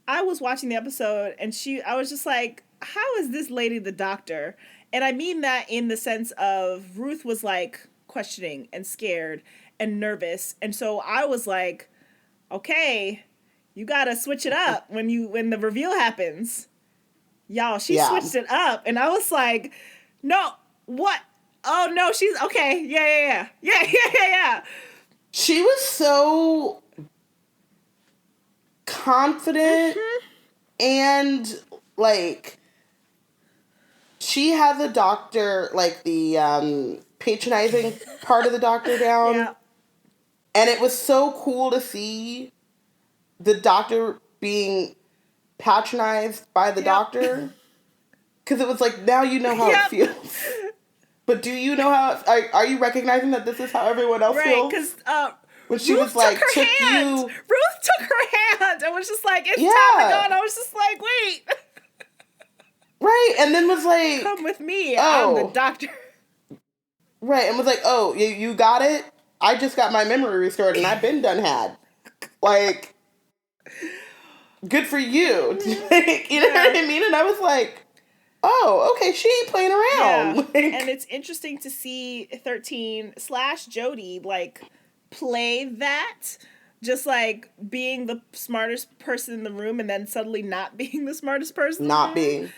I was watching the episode and I was just like, how is this lady the doctor? And I mean that in the sense of Ruth was like questioning and scared and nervous. And so I was like, okay, you gotta switch it up when the reveal happens. Y'all, she switched it up. And I was like, no, what? Oh no, she's okay. Yeah. She was so confident, and like she had the doctor, like the patronizing part of the doctor down, and it was so cool to see the doctor being patronized by the doctor, because it was like, now you know how it feels. But do you know how? Are you recognizing that this is how everyone else feels? Because when she was like, Ruth took her hand and was just like, it's time to go. And I was just like, wait. Right. And then was like, come with me. I'm the doctor. Right. And was like, oh, you got it? I just got my memory restored and I've been done had. Like, good for you. Like, you know what I mean? And I was like, oh, okay, she ain't playing around. Yeah. Like, and it's interesting to see 13/Jody, like, play that, just like being the smartest person in the room and then suddenly not being the smartest person in the room.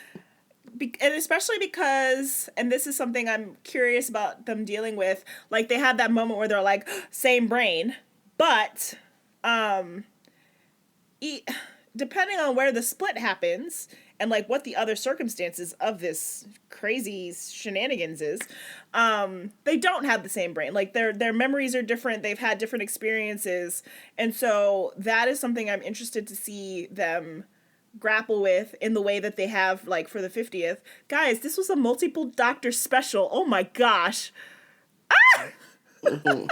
And especially because, and this is something I'm curious about them dealing with, like they had that moment where they're like, same brain, but depending on where the split happens and like what the other circumstances of this crazy shenanigans is, they don't have the same brain. Like their memories are different. They've had different experiences. And so that is something I'm interested to see them grapple with in the way that they have, like, for the 50th. Guys, this was a multiple doctor special. Oh my gosh. Ah! Mm-hmm.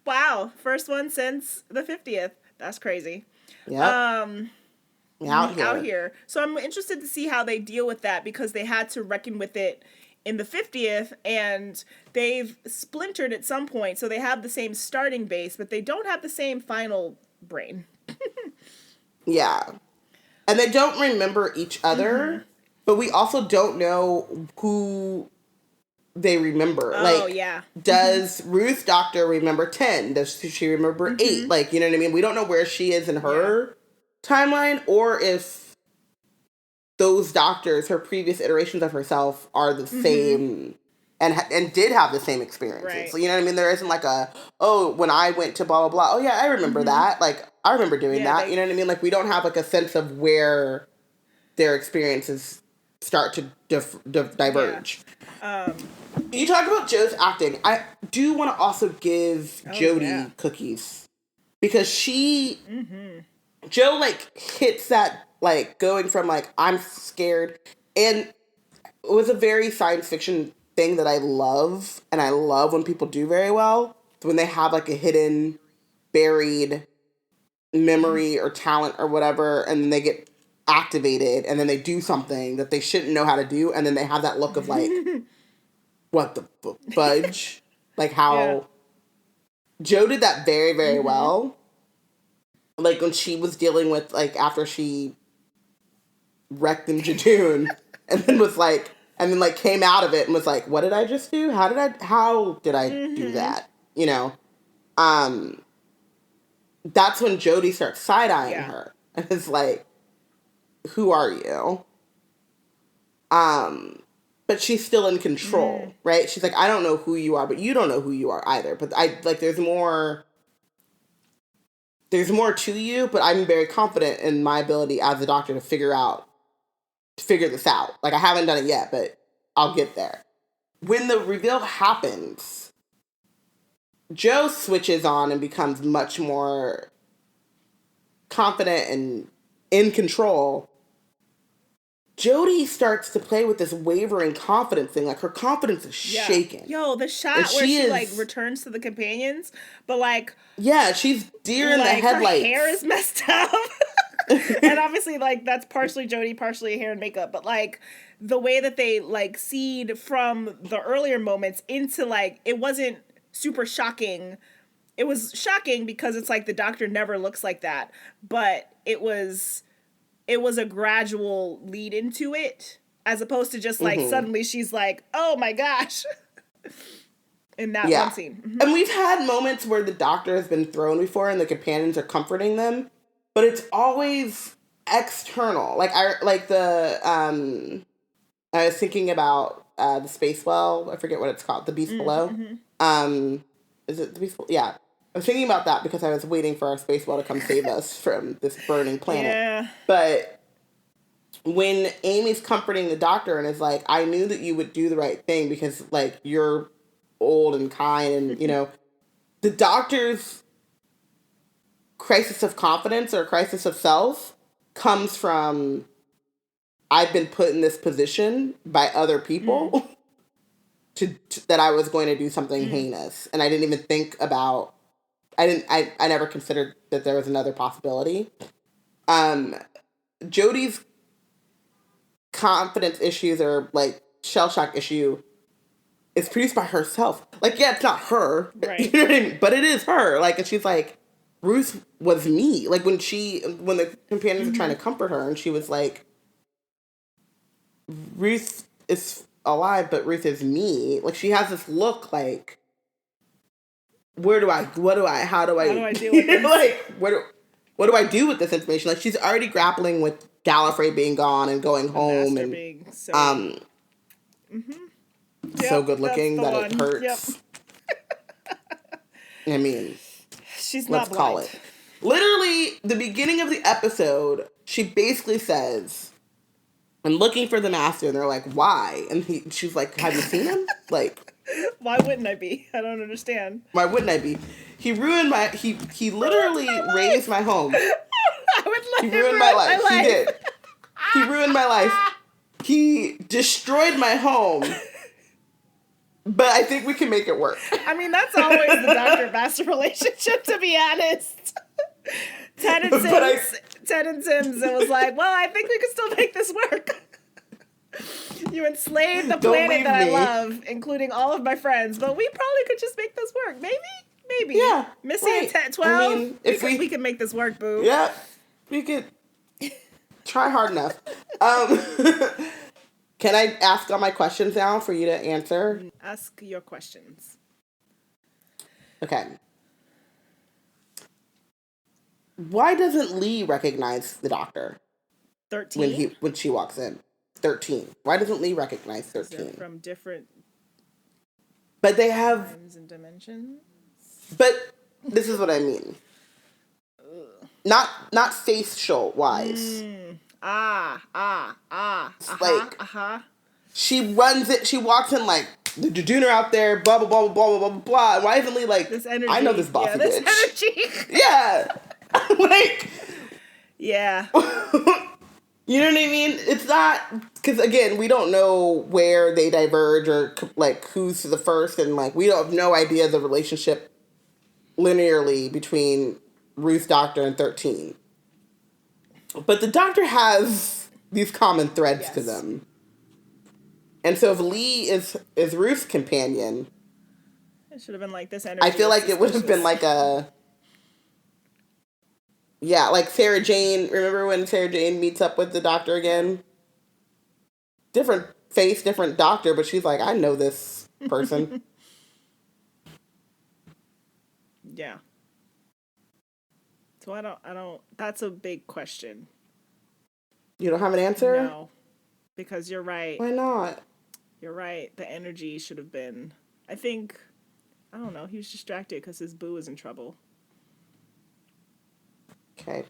Wow. First one since the 50th. That's crazy. Yeah. Out here. So I'm interested to see how they deal with that, because they had to reckon with it in the 50th, and they've splintered at some point. So they have the same starting base, but they don't have the same final brain. Yeah. And they don't remember each other, but we also don't know who they remember. Does Ruth Doctor remember 10? Does she remember 8? Like, you know what I mean? We don't know where she is in her timeline, or if those doctors, her previous iterations of herself, are the same and did have the same experiences. Right. So, you know what I mean? There isn't like when I went to blah, blah, blah. Oh, yeah, I remember that. Like, I remember doing that. You know what I mean? Like, we don't have like a sense of where their experiences start to diverge. Yeah. You talk about Joe's acting. I do want to also give Jodie cookies. Because Joe, like, hits that, like, going from, like, I'm scared. And it was a very science fiction thing that I love. And I love when people do very well. When they have, like, a hidden, buried memory or talent or whatever. And then they get activated. And then they do something that they shouldn't know how to do. And then they have that look of, like, what the fudge? Like, how Joe did that very, very well. Like, when she was dealing with, like, after she wrecked in Judoon, and then was like, and then, like, came out of it and was like, what did I just do? How did I do that? You know? That's when Jodie starts side-eyeing her. And it's like, who are you? But she's still in control, right? She's like, I don't know who you are, but you don't know who you are either. But there's more to you, but I'm very confident in my ability as a doctor to figure this out. Like, I haven't done it yet, but I'll get there. When the reveal happens, Joe switches on and becomes much more confident and in control. Jodie starts to play with this wavering confidence thing. Like, her confidence is shaken. Yo, the shot where she like returns to the companions, but like... Yeah, she's deer in the headlights. Her hair is messed up. And obviously, like, that's partially Jodie, partially hair and makeup. But, like, the way that they, like, seed from the earlier moments into, like, it wasn't super shocking. It was shocking because it's like the doctor never looks like that. But it was a gradual lead into it, as opposed to just like suddenly she's like, oh my gosh, in that one scene. And we've had moments where the doctor has been thrown before and the companions are comforting them, but it's always external. Like, I was thinking about the Space Well. I forget what it's called. The Beast Below. Is it the Beast Below? Yeah. I was thinking about that because I was waiting for our space well to come save us from this burning planet. Yeah. But when Amy's comforting the doctor and is like, I knew that you would do the right thing because, like, you're old and kind and, you know, the doctor's crisis of confidence or crisis of self comes from, I've been put in this position by other people that I was going to do something heinous. And I didn't even think about... I never considered that there was another possibility. Jodie's confidence issues or, like, shell shock issue is produced by herself. Like, yeah, it's not her. Right. You know what I mean? But it is her. Like, and she's like, Ruth was me. Like, when the companions were trying to comfort her and she was like, Ruth is alive, but Ruth is me. Like, she has this look like, how do I deal with this? Like, what do I do with this information? Like, she's already grappling with Gallifrey being gone and going home and being so, so good looking that it hurts. Yep. I mean, she's not blind. Call it. Literally, the beginning of the episode, she basically says, I'm looking for the master, and they're like, why? And she's like, have you seen him? Like, why wouldn't I be? I don't understand. Why wouldn't I be? He ruined my... He literally raised my home. I would let him ruin my life. He did. He ruined my life. He destroyed my home. But I think we can make it work. I mean, that's always the doctor-master relationship, to be honest. Ted and Sims, it was like, well, I think we can still make this work. You enslaved the planet that I love, including all of my friends, but we probably could just make this work. Maybe. Yeah. Missy at 12, I mean, we can make this work, boo. Yeah. We could try hard enough. Can I ask all my questions now for you to answer? Ask your questions. Okay. Why doesn't Lee recognize the doctor? 13? when she walks in. 13. Why doesn't Lee recognize 13? They're from different But they have times and dimensions. but this is what I mean. Not facial wise. She runs it. She walks in like the Judoon are out there. Blah blah blah blah blah blah blah. Why isn't Lee like? This energy. I know this bossy this bitch. Energy. Yeah, like. Yeah. You know what I mean? It's not because again we don't know where they diverge or like who's the first and like we don't have no idea the relationship linearly between Ruth Doctor and 13. But the Doctor has these common threads to them. And so if Lee is Ruth's companion, it should have been like this energy. I feel like it would have been like a like Sarah Jane. Remember when Sarah Jane meets up with the Doctor again? Different face, different Doctor, but she's like, I know this person. Yeah. So I don't, that's a big question. You don't have an answer? No. Because you're right. Why not? You're right. The energy should have been, I think, I don't know, he was distracted because his boo is in trouble. Okay.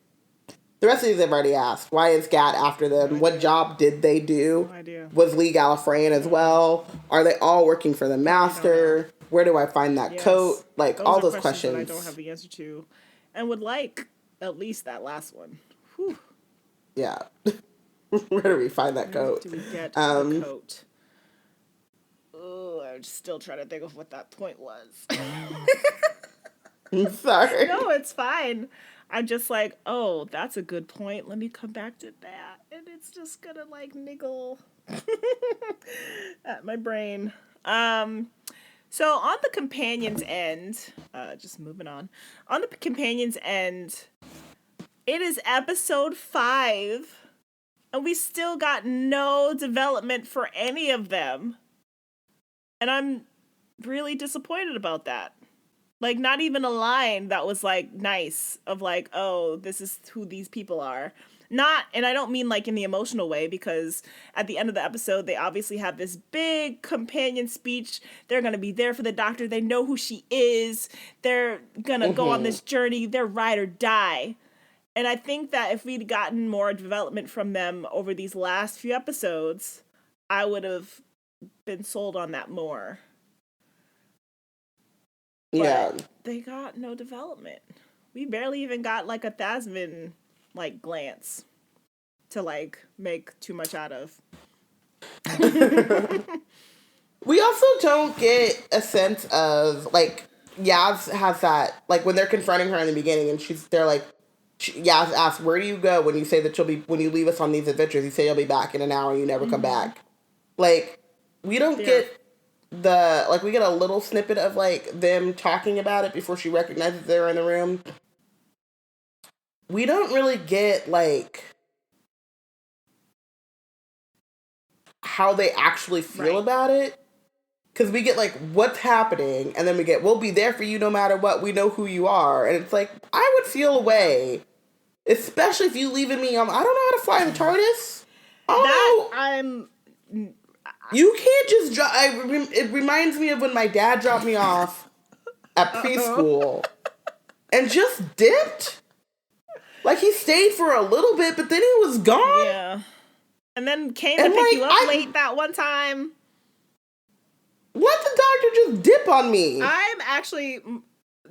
The rest of these I've already asked. Why is Gat after them? What job did they do? No idea. Was Lee Gallifreyan as well? Are they all working for the Master? Where do I find that coat? Like, all those questions. That I don't have the answer to. And would like at least that last one. Whew. Yeah. Where do we find that coat? Do we get the coat? Oh, I'm still trying to think of what that point was. I'm sorry. No, it's fine. I'm just like, oh, that's a good point. Let me come back to that. And it's just gonna like niggle at my brain. So on the companion's end, just moving on. On the companion's end, it is episode 5, and we still got no development for any of them. And I'm really disappointed about that. Like, not even a line that was, like, nice of, like, oh, this is who these people are. Not, and I don't mean, like, in the emotional way, because at the end of the episode, they obviously have this big companion speech. They're going to be there for the Doctor. They know who she is. They're going to go on this journey. They're ride or die. And I think that if we'd gotten more development from them over these last few episodes, I would have been sold on that more. Yeah. But they got no development. We barely even got like a Thasmin like glance to like make too much out of. We also don't get a sense of like Yaz has that like when they're confronting her in the beginning and they're like Yaz asks, where do you go when you say that when you leave us on these adventures, you say you'll be back in an hour and you never come back. Like we don't get we get a little snippet of, like, them talking about it before she recognizes they're in the room. We don't really get, like, how they actually feel about it. Because we get, like, what's happening, and then we get, we'll be there for you no matter what, we know who you are. And it's like, I would feel away. Especially if you leaving me, I don't know how to fly the TARDIS. You can't just drop. It reminds me of when my dad dropped me off at preschool and just dipped. Like he stayed for a little bit, but then he was gone. Yeah. And then came to pick you up late that one time. Let the Doctor just dip on me. I'm actually,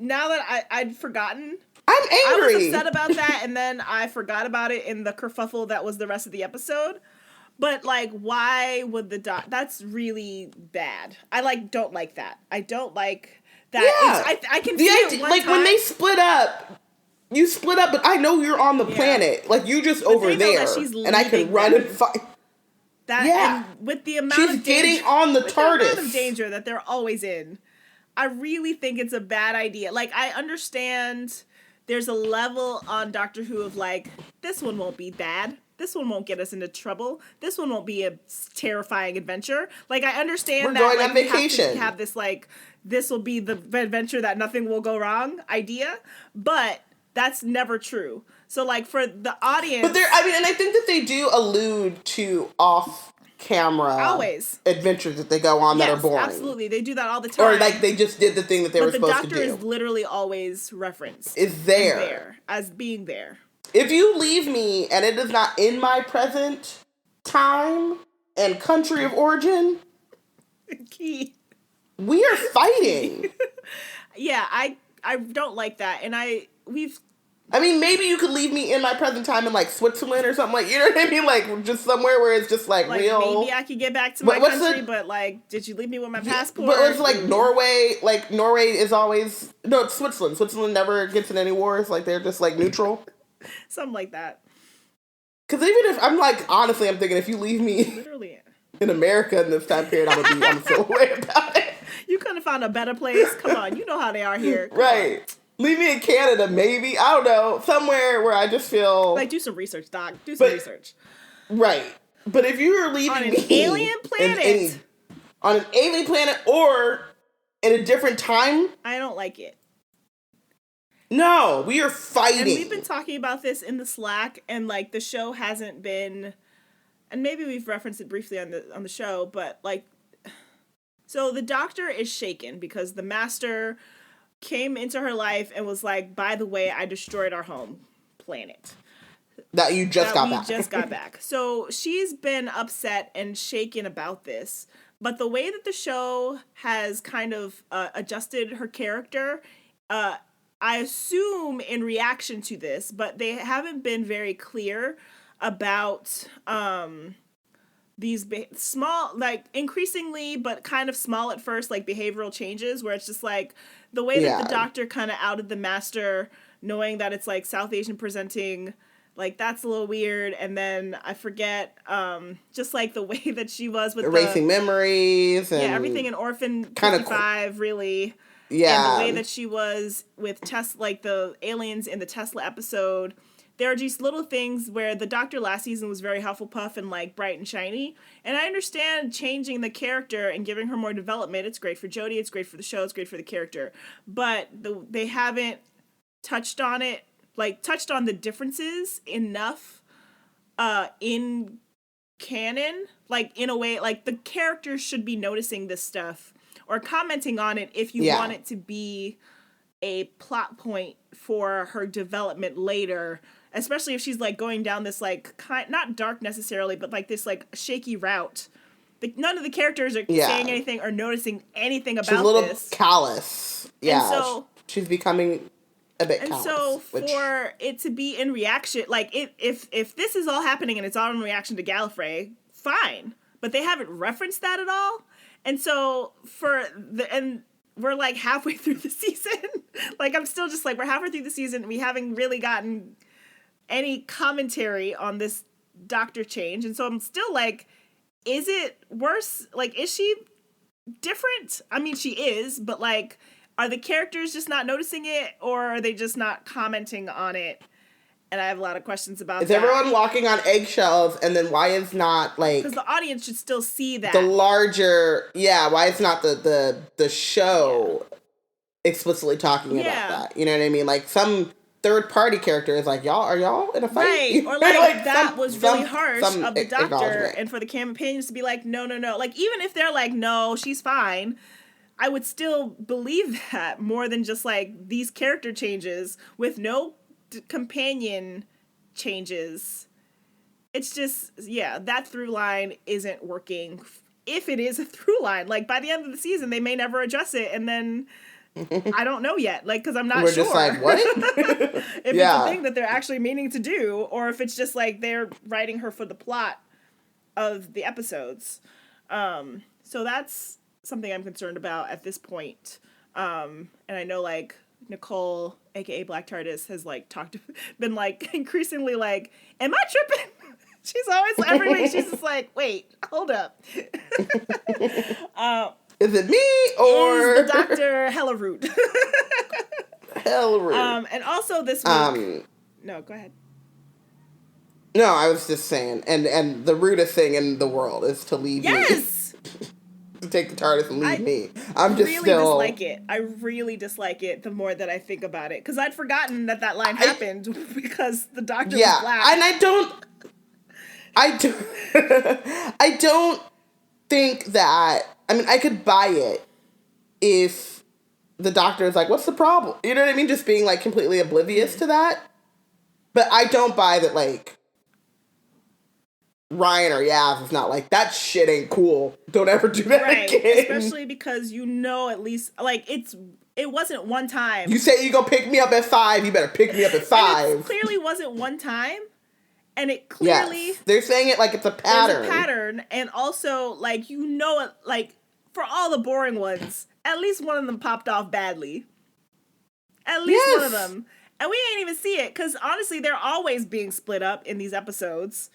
now that I'd forgotten. I'm angry. I was upset about that, and then I forgot about it in the kerfuffle that was the rest of the episode. But, like, why would that's really bad. I, like, don't like that. I don't like that. Yeah. I can see it one time. When they split up, you split up, but I know you're on the planet. Like, you're just over there. And I can run and fight. And with the amount of danger. She's getting on the TARDIS. The amount of danger that they're always in. I really think it's a bad idea. Like, I understand there's a level on Doctor Who of, like, this one won't be bad. This one won't get us into trouble. This one won't be a terrifying adventure. Like, I understand We're going like, on vacation. We have this, like, this will be the adventure that nothing will go wrong idea, but that's never true. So, like, for the audience... But and I think that they do allude to off-camera always adventures that they go on that are boring. Absolutely. They do that all the time. Or, like, they just did the thing that they were supposed to do. But the doctor is literally always referenced. Is there. As being there. If you leave me and it is not in my present time and country of origin... Key. We are fighting. Yeah, I don't like that. And maybe you could leave me in my present time in, like, Switzerland or something, like, you know what I mean? Like, just somewhere where it's just, like real... Maybe I could get back to my country, but, like, did you leave me with my passport? But it's, like, Norway is always... No, it's Switzerland. Switzerland never gets in any wars. Like, they're just, like, neutral. Something like that. Because even if... I'm, like, honestly, I'm thinking if you leave me... Literally. In America in this time period, I'm so away about it. You couldn't find a better place? Come on, you know how they are here. Come right. On. Leave me in Canada, maybe. I don't know. Somewhere where I just feel... Like, do some research, Doc. Do some research. Right. But if you are leaving on an me... alien planet. On an alien planet or in a different time... I don't like it. No, we are fighting. And we've been talking about this in the Slack, and, like, the show hasn't been... And maybe we've referenced it briefly on the show, but, like... So the doctor is shaken because the master came into her life and was like, by the way, I destroyed our home planet. That you just got back. Just got back. So she's been upset and shaken about this. But the way that the show has kind of adjusted her character, I assume in reaction to this, but they haven't been very clear about... these small, like, increasingly, but kind of small at first, like, behavioral changes, where it's just, like, the way that the doctor kind of outed the master, knowing that it's, like, South Asian presenting, like, that's a little weird, and then, I forget, just, like, the way that she was with erasing memories, and... Yeah, everything in Orphan 55, really. Yeah. And the way that she was with Tesla, like, the aliens in the Tesla episode... There are just little things where the Doctor last season was very Hufflepuff and, like, bright and shiny. And I understand changing the character and giving her more development. It's great for Jodie. It's great for the show. It's great for the character. But they haven't touched on it, like, touched on the differences enough in canon. Like, in a way, like, the characters should be noticing this stuff or commenting on it if you want it to be a plot point for her development later. Especially if she's, like, going down this, like, not dark necessarily, but, like, this, like, shaky route. None of the characters are saying anything or noticing anything about this. She's a little callous. Yeah, and so, she's becoming a bit callous. And so, for it to be in reaction, like, if this is all happening and it's all in reaction to Gallifrey, fine. But they haven't referenced that at all. And so, we're, like, halfway through the season. Like, I'm still just, like, we're halfway through the season and we haven't really gotten... any commentary on this doctor change. And so I'm still like, is it worse? Like, is she different? I mean, she is, but, like, are the characters just not noticing it, or are they just not commenting on it? And I have a lot of questions about that. Is everyone walking on eggshells, and then why is not, like... Because the audience should still see that. The larger... Yeah, why is not the show explicitly talking about that? You know what I mean? Like, some... third-party character is like, are y'all in a fight? Right, or like that was really harsh of the doctor, and for the companions to be like, no. Like, even if they're like, no, she's fine, I would still believe that more than just, like, these character changes with no companion changes. It's just, that through line isn't working. If it is a through line, like, by the end of the season, they may never address it, and then... I don't know yet, like, because I'm not sure. We're just like, what? If it's a thing that they're actually meaning to do, or if it's just, like, they're writing her for the plot of the episodes. So that's something I'm concerned about at this point. And I know, like, Nicole, aka Black TARDIS, has, like, been, like, increasingly like, am I tripping? She's always, every week, she's just like, wait, hold up. Is it me, or... Is the doctor hella rude? Hella rude. And also this week... No, go ahead. No, I was just saying, and the rudest thing in the world is to leave me to take the TARDIS and leave me. I'm just really dislike it. I really dislike it the more that I think about it. Because I'd forgotten that line happened because the Doctor was black. And I don't think that, I mean, I could buy it if the Doctor is like, what's the problem? You know what I mean? Just being, like, completely oblivious to that. But I don't buy that, like, Ryan or Yaz is not like, that shit ain't cool. Don't ever do that again. Especially because at least, like, it wasn't one time. You say you're gonna pick me up at 5, you better pick me up at 5. And it clearly wasn't one time. And it clearly... Yes. They're saying it like it's a pattern. There's a pattern. And also, like, like, for all the boring ones, at least one of them popped off badly. At least one of them. And we ain't even see it. Because, honestly, they're always being split up in these episodes.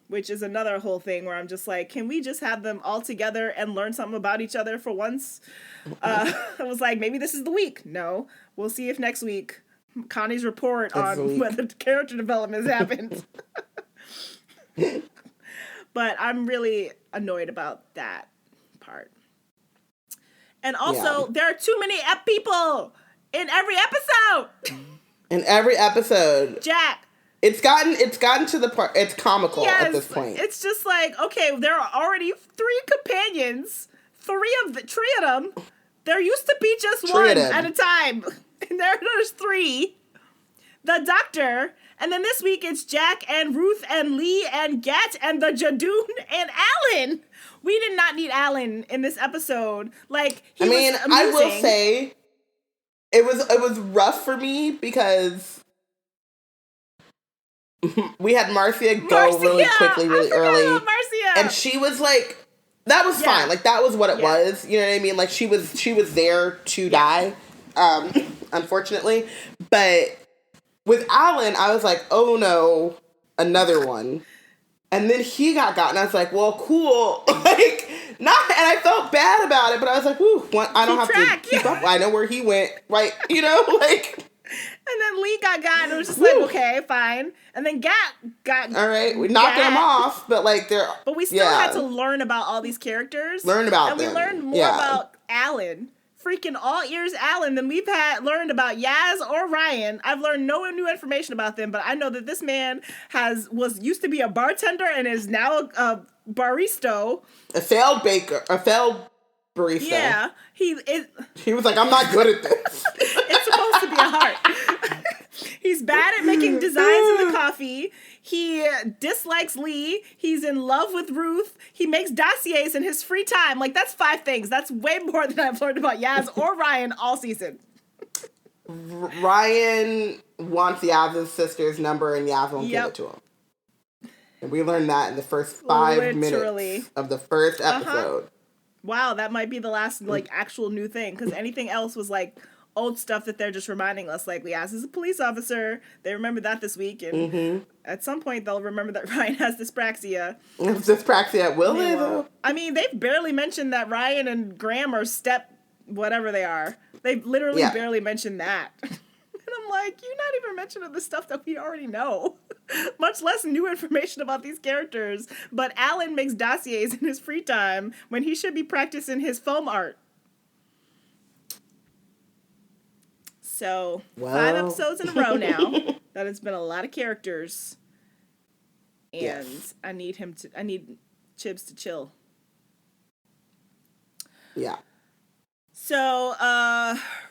Which is another whole thing where I'm just like, can we just have them all together and learn something about each other for once? I was like, maybe this is the week. No. We'll see if next week Connie's report on whether character development has happened. But I'm really annoyed about that part. And also, there are too many people in every episode. In every episode. Jack. It's gotten to the part, it's comical at this point. It's just like, okay, there are already 3 companions, 3 of them. There used to be just one at a time. And there's 3. The Doctor, and then this week it's Jack and Ruth and Lee and Gat and the Judoon and Alan. We did not need Alan in this episode. Like, he was amazing. I will say, it was rough for me because we had Marcia go really quickly, really early. Marcia. And she was like, that was fine. Like, that was what it was. You know what I mean? Like, she was there to die, unfortunately. But with Alan, I was like, oh no, another one. And then he got and I was like, well, cool. Like, not, and I felt bad about it, but I was like, whew, I don't have to keep up. I know where he went, right? You know, like... And then Lee got and it was just like, okay, fine. And then Gat got... All right, we knocked him off, but like they're... But we still had to learn about all these characters. Learn about them. And we learned more about Alan. Freaking all ears Alan than we've learned about Yaz or Ryan. I've learned no new information about them, but I know that this man used to be a bartender and is now a baristo. A failed barista. Yeah. He was like, I'm not good at this. It's supposed to be a heart. He's bad at making designs in the coffee. He dislikes Lee. He's in love with Ruth. He makes dossiers in his free time. Like, that's 5 things. That's way more than I've learned about Yaz or Ryan all season. Ryan wants Yaz's sister's number and Yaz won't give it to him. And we learned that in the first 5 minutes of the first episode. Wow, that might be the last, like, actual new thing. Because anything else was, like, old stuff that they're just reminding us. Like, Yaz is a police officer. They remember that this week. And at some point, they'll remember that Ryan has dyspraxia. Dyspraxia, will they, though? I mean, they've barely mentioned that Ryan and Graham are whatever they are. They've literally barely mentioned that. And I'm like, you're not even mentioning the stuff that we already know. Much less new information about these characters. But Alan makes dossiers in his free time when he should be practicing his foam art. So, 5 episodes in a row now. That has been a lot of characters. And I need Chibs to chill. Yeah. So,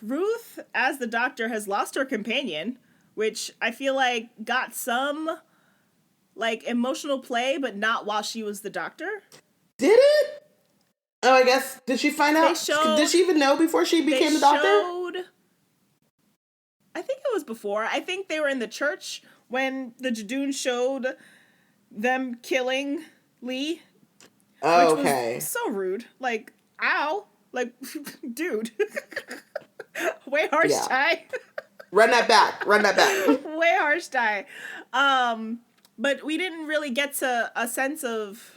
Ruth, as the Doctor, has lost her companion, which I feel like got some, like, emotional play, but not while she was the Doctor. Did it? Oh, I guess, did she find out? Did she even know before she became the Doctor? I think it was before. I think they were in the church when the Judoon showed them killing Lee. Oh, which was so rude. Like, ow. Like, dude. Way harsh, Ty. Run that back. Way harsh, Ty. But we didn't really get to a sense of...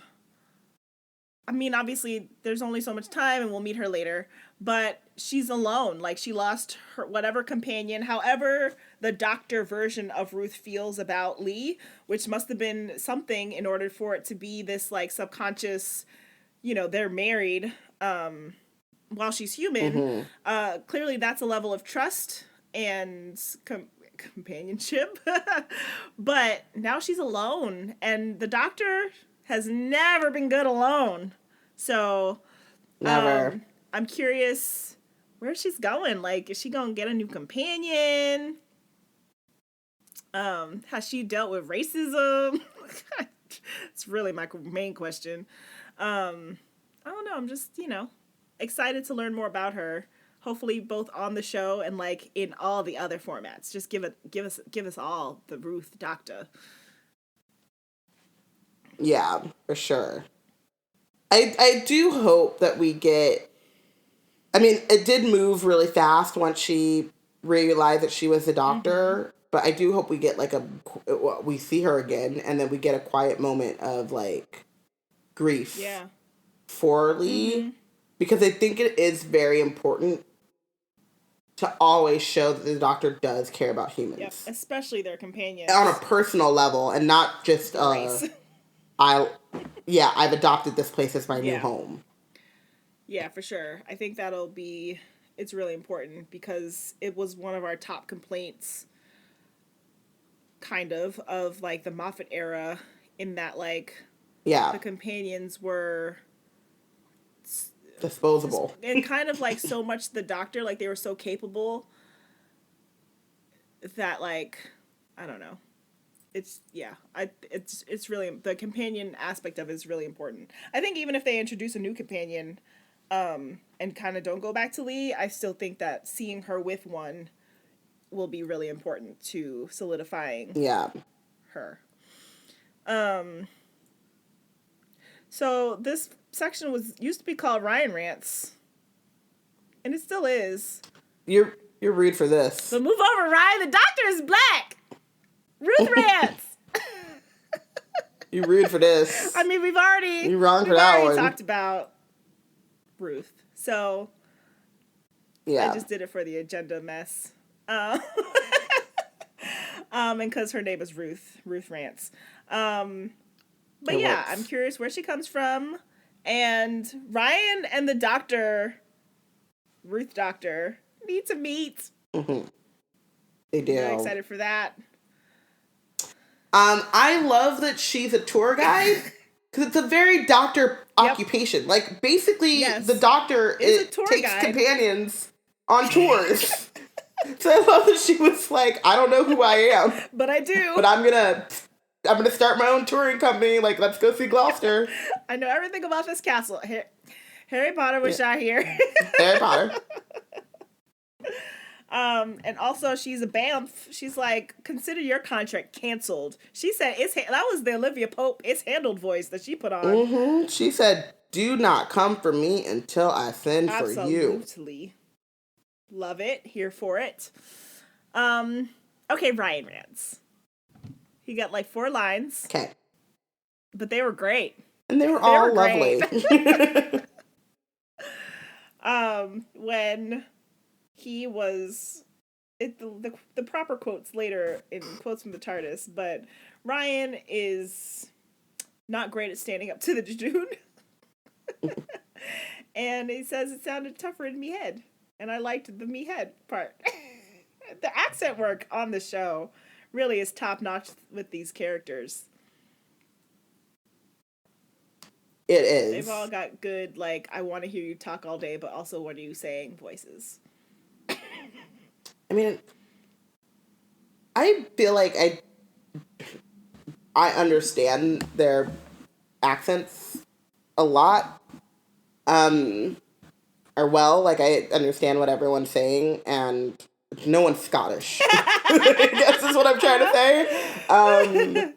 I mean, obviously, there's only so much time, and we'll meet her later. But she's alone. Like, she lost her whatever companion. However, the Doctor version of Ruth feels about Lee, which must have been something in order for it to be this, like, subconscious they're married while she's human. Clearly that's a level of trust and companionship. But now she's alone, and the doctor has never been good alone. So Never. I'm curious where she's going. Like, is she gonna get a new companion? Has she dealt with racism? It's really my main question. I don't know. I'm just, excited to learn more about her. Hopefully both on the show and like in all the other formats. Just give us all the Ruth Doctor. Yeah, for sure. I do hope that we get, I mean, it did move really fast once she realized that she was the doctor, but I do hope we get like we see her again and then we get a quiet moment of like grief for Lee, because I think it is very important to always show that the doctor does care about humans. Yep, especially their companions. On a personal level and not just, I've adopted this place as my new home. Yeah, for sure. I think it's really important because it was one of our top complaints kind of like the Moffat era, in that like the companions were disposable. And kind of like so much the doctor, like they were so capable that like, I don't know. It's really, the companion aspect of it is really important. I think even if they introduce a new companion and kind of don't go back to Lee, I still think that seeing her with one will be really important to solidifying her. So this section used to be called Ryan Rants, and it still is. You're rude for this. But move over, Ryan. The doctor is black. Ruth Rants. You rude for this. I mean, we've already talked about Ruth, so I just did it for the agenda mess. And because her name is Ruth Rants. But yeah, I'm curious where she comes from, and Ryan and the doctor, Ruth Doctor, need to meet. They do. I'm excited for that. I love that she's a tour guide because it's a very doctor occupation. Like, basically, the doctor takes companions on tours. So I love that she was like, I don't know who I am, but I do. But I'm gonna start my own touring company. Like, let's go see Gloucester. I know everything about this castle. Harry Potter was shot here. Harry Potter. And also she's a BAMF. She's like, consider your contract canceled. She said that was the Olivia Pope It's Handled voice that she put on. She said, do not come for me until I send for you. Absolutely. Love it. Here for it. Okay, Ryan Rants. He got like 4 lines. Okay. But they were great. And they were all lovely. When he was, the proper quotes later in quotes from the TARDIS, but Ryan is not great at standing up to the Judoon. And he says it sounded tougher in me head. And I liked the me head part. The accent work on the show really is top notch with these characters. It is. They've all got good, like, I want to hear you talk all day, but also what are you saying voices. I mean, I feel like I understand their accents a lot. Or like, I understand what everyone's saying, and no one's Scottish. I guess is what I'm trying to say.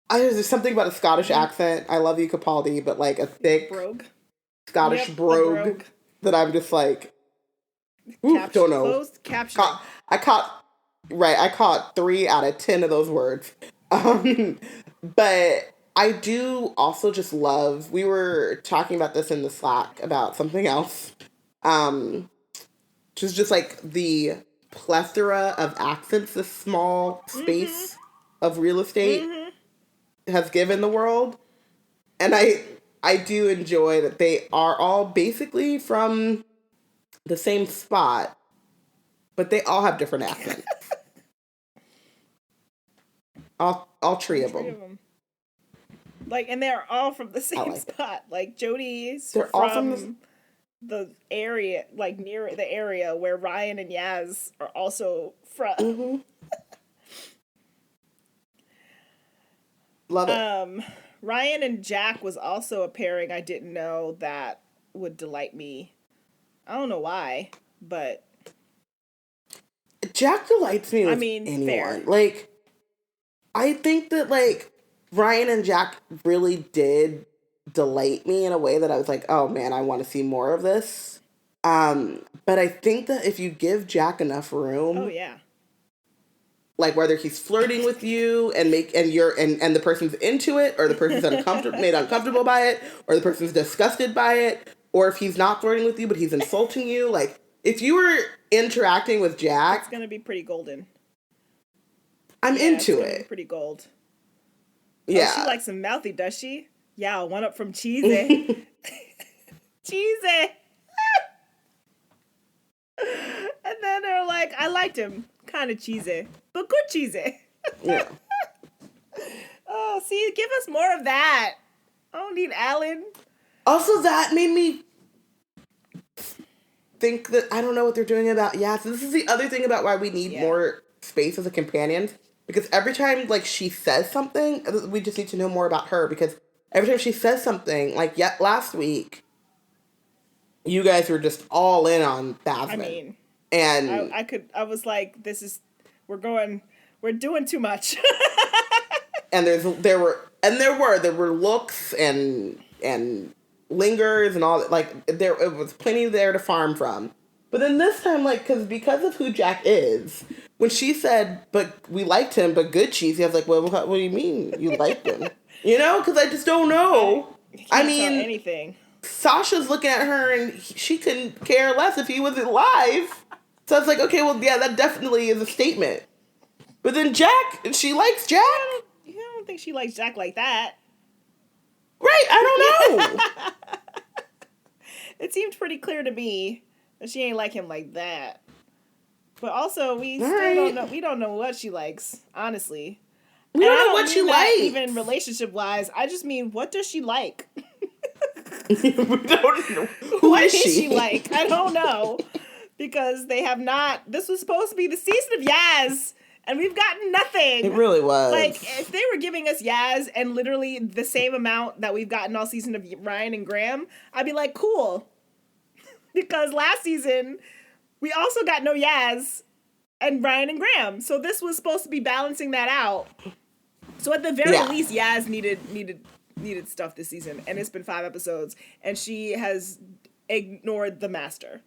There's something about a Scottish accent. I love you, Capaldi, but like a thick Scottish brogue that I'm just like, don't know. Closed caption. I caught 3 out of 10 of those words. But I do also just love, we were talking about this in the Slack about something else. Just like the plethora of accents this small space of real estate has given the world. And I I do enjoy that they are all basically from the same spot, but they all have different accents. all three of them. Like, and they're all from the same like spot. Like, Jody's they're all from the area, like near the area where Ryan and Yaz are also from. Mm-hmm. Love it. Ryan and Jack was also a pairing I didn't know that would delight me. I don't know why, but Jack delights me with anyone. Fair. Like, I think that, like, Ryan and Jack really did delight me in a way that I was like, oh man, I want to see more of this. But I think that if you give Jack enough room, oh yeah, like whether he's flirting with you and the person's into it, or the person's made uncomfortable by it, or the person's disgusted by it, or if he's not flirting with you but he's insulting you, like if you were interacting with Jack, it's gonna be pretty golden. I'm into it's it. Pretty gold. Yeah. Oh, she likes some mouthy, does she? Yeah, one up from Cheesy. Cheesy. And then they're like, I liked him. Kind of cheesy, but good cheesy. Yeah. Oh, see, give us more of that. I don't need Alan. Also, that made me think that I don't know what they're doing about Yas. This is the other thing about why we need more space as a companion. Because every time, like, she says something, we just need to know more about her. Because every time she says something, like, last week, you guys were just all in on Basman. I mean, and I was like, we're doing too much. And there were looks and lingers and all that. Like, it was plenty there to farm from. But then this time, like, because of who Jack is, when she said, but we liked him, but good cheesy, I was like, well, what do you mean you liked him? You know, because I just don't know. I mean, tell anything. Sasha's looking at her and she couldn't care less if he wasn't live. So I was like, okay, well, yeah, that definitely is a statement. But then Jack, she likes Jack? I don't think she likes Jack like that. Right, I don't know. It seemed pretty clear to me that she ain't like him like that. But also, we don't know. We don't know what she likes, honestly. We don't know what she likes. Even relationship-wise, I just mean, what does she like? We don't know. What is she like? I don't know. Because they have not... This was supposed to be the season of Yaz, and we've gotten nothing. It really was. Like, if they were giving us Yaz and literally the same amount that we've gotten all season of Ryan and Graham, I'd be like, cool. Because last season, we also got no Yaz and Ryan and Graham. So this was supposed to be balancing that out. So at the very least, Yaz needed stuff this season. And it's been 5 episodes. And she has ignored the master.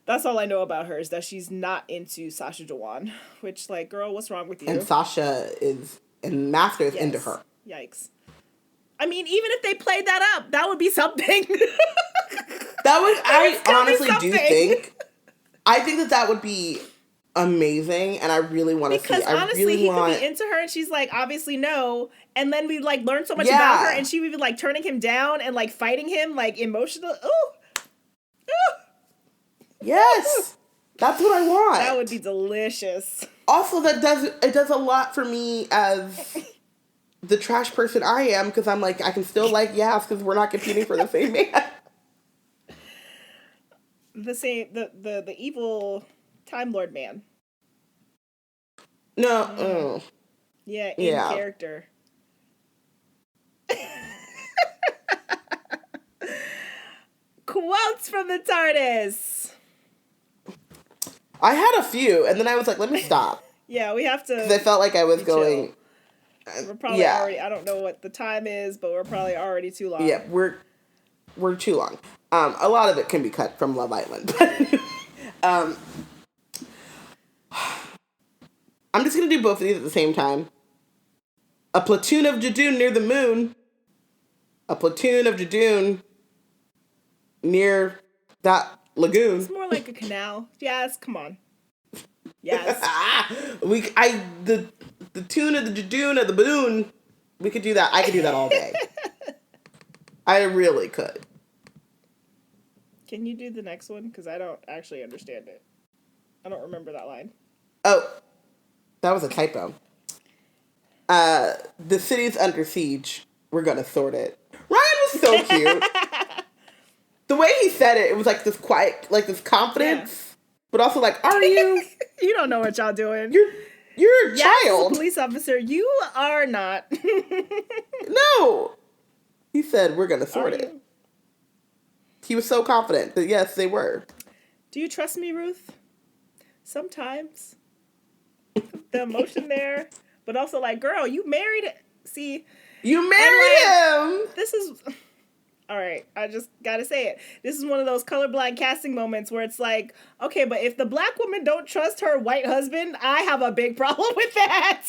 That's all I know about her, is that she's not into Sasha Jawan. Which, like, girl, what's wrong with you? And Sasha Master is into her. Yikes. I mean, even if they played that up, that would be something. I honestly do think, that would be amazing, and I really want to see. Because honestly, he could be into her, and she's like, obviously no, and then we like learn so much about her, and she would be like turning him down and like fighting him, like emotional. Ooh. Yes, that's what I want. That would be delicious. Also, it does a lot for me as the trash person I am, because I'm like, I can still like Yas because we're not competing for the same man. The evil Time Lord man. No. Yeah, in character. Quotes from the TARDIS. I had a few, and then I was like, let me stop. Yeah, we have to. Because I felt like I was going. We're probably already. I don't know what the time is, but we're probably already too long. Yeah, we're too long. A lot of it can be cut from Love Island. I'm just gonna do both of these at the same time. A platoon of Judoon near the moon. A platoon of Judoon near that lagoon. It's more like a canal. Yes, come on. Yes. The tune of the Judoon of the boon. We could do that. I could do that all day. I really could. Can you do the next one? Because I don't actually understand it. I don't remember that line. Oh, that was a typo. The city's under siege. We're gonna sort it. Ryan was so cute. The way he said it, it was like this quiet, like this confidence, but also like, are you? You don't know what y'all doing. You're a child. Police officer, you are not. No. He said, we're gonna sort it. He was so confident that yes, they were. Do you trust me, Ruth? Sometimes. The emotion there, but also like, girl, you married. See, you married him. This is all right. I just gotta say it. This is one of those colorblind casting moments where it's like, okay, but if the black woman don't trust her white husband, I have a big problem with that.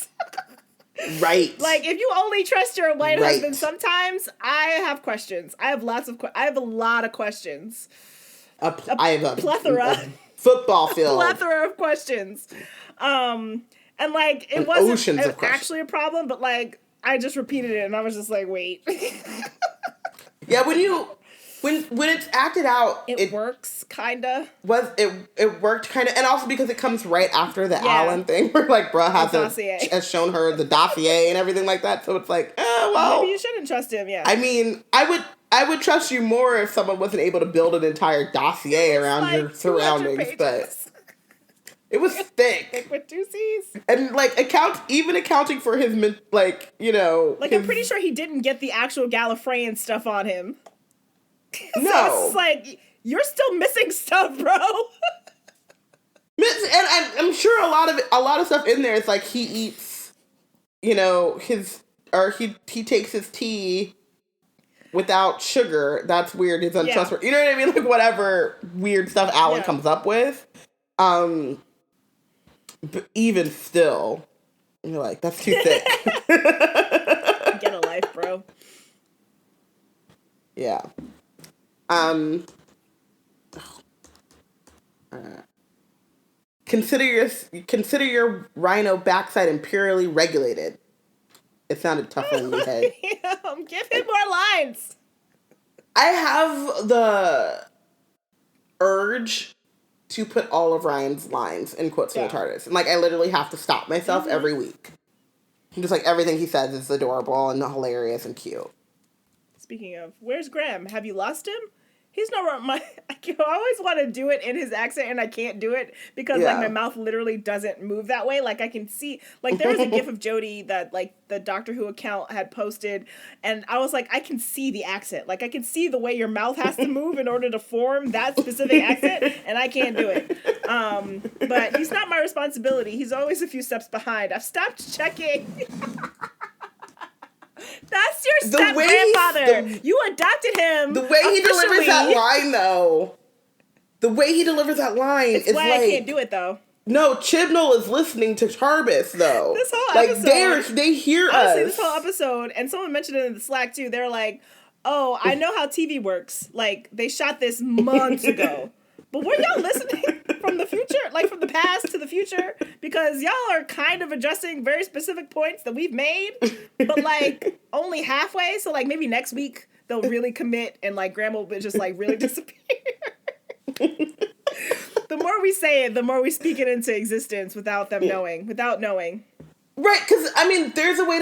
Right. Like, if you only trust your white husband, sometimes I have questions. I have a lot of questions. I have a plethora. A football field. Plethora of questions. And like, it wasn't actually a problem, but like, I just repeated it and I was just like, wait. Yeah, when it's acted out, it works kinda. It worked kinda, and also because it comes right after the Alan thing, where like bruh has shown her the dossier and everything like that. So it's like, well, maybe you shouldn't trust him. Yeah. I mean, I would trust you more if someone wasn't able to build an entire dossier around your surroundings, but it was thick with 2 C's, and like accounting for his like, you know, like, I'm pretty sure he didn't get the actual Gallifreyan stuff on him. So no, it's like, you're still missing stuff, bro. And I'm sure a lot of stuff in there is like he eats, you know, he takes his tea without sugar. That's weird. He's untrustworthy. You know what I mean? Like whatever weird stuff Alan comes up with. But even still, you're like, that's too thick. Get a life, bro. Yeah. Consider your rhino backside imperially regulated. It sounded tougher in your head. Give him more lines. I have the urge to put all of Ryan's lines in quotes from the TARDIS. And like, I literally have to stop myself every week. Just like everything he says is adorable and hilarious and cute. Speaking of, where's Graham? Have you lost him? He's not my. I always want to do it in his accent, and I can't do it because like my mouth literally doesn't move that way. Like I can see, like there was a gif of Jodie that like the Doctor Who account had posted, and I was like, I can see the accent. Like I can see the way your mouth has to move in order to form that specific accent, and I can't do it. But he's not my responsibility. He's always a few steps behind. I've stopped checking. That's your step-grandfather. You adopted him. The way he delivers that line, though. The way he delivers that line is why like... I can't do it, though. No, Chibnall is listening to Tarbis, though. This whole episode... Like, they hear honestly, us. This whole episode, and someone mentioned it in the Slack, too. They're like, oh, I know how TV works. Like, they shot this months ago. But were y'all listening from the future? Like, from the past to the future? Because y'all are kind of addressing very specific points that we've made, but, like, only halfway. So, like, maybe next week they'll really commit and, like, Graham will just, like, really disappear. The more we say it, the more we speak it into existence without them knowing. Right, because, I mean, there's a way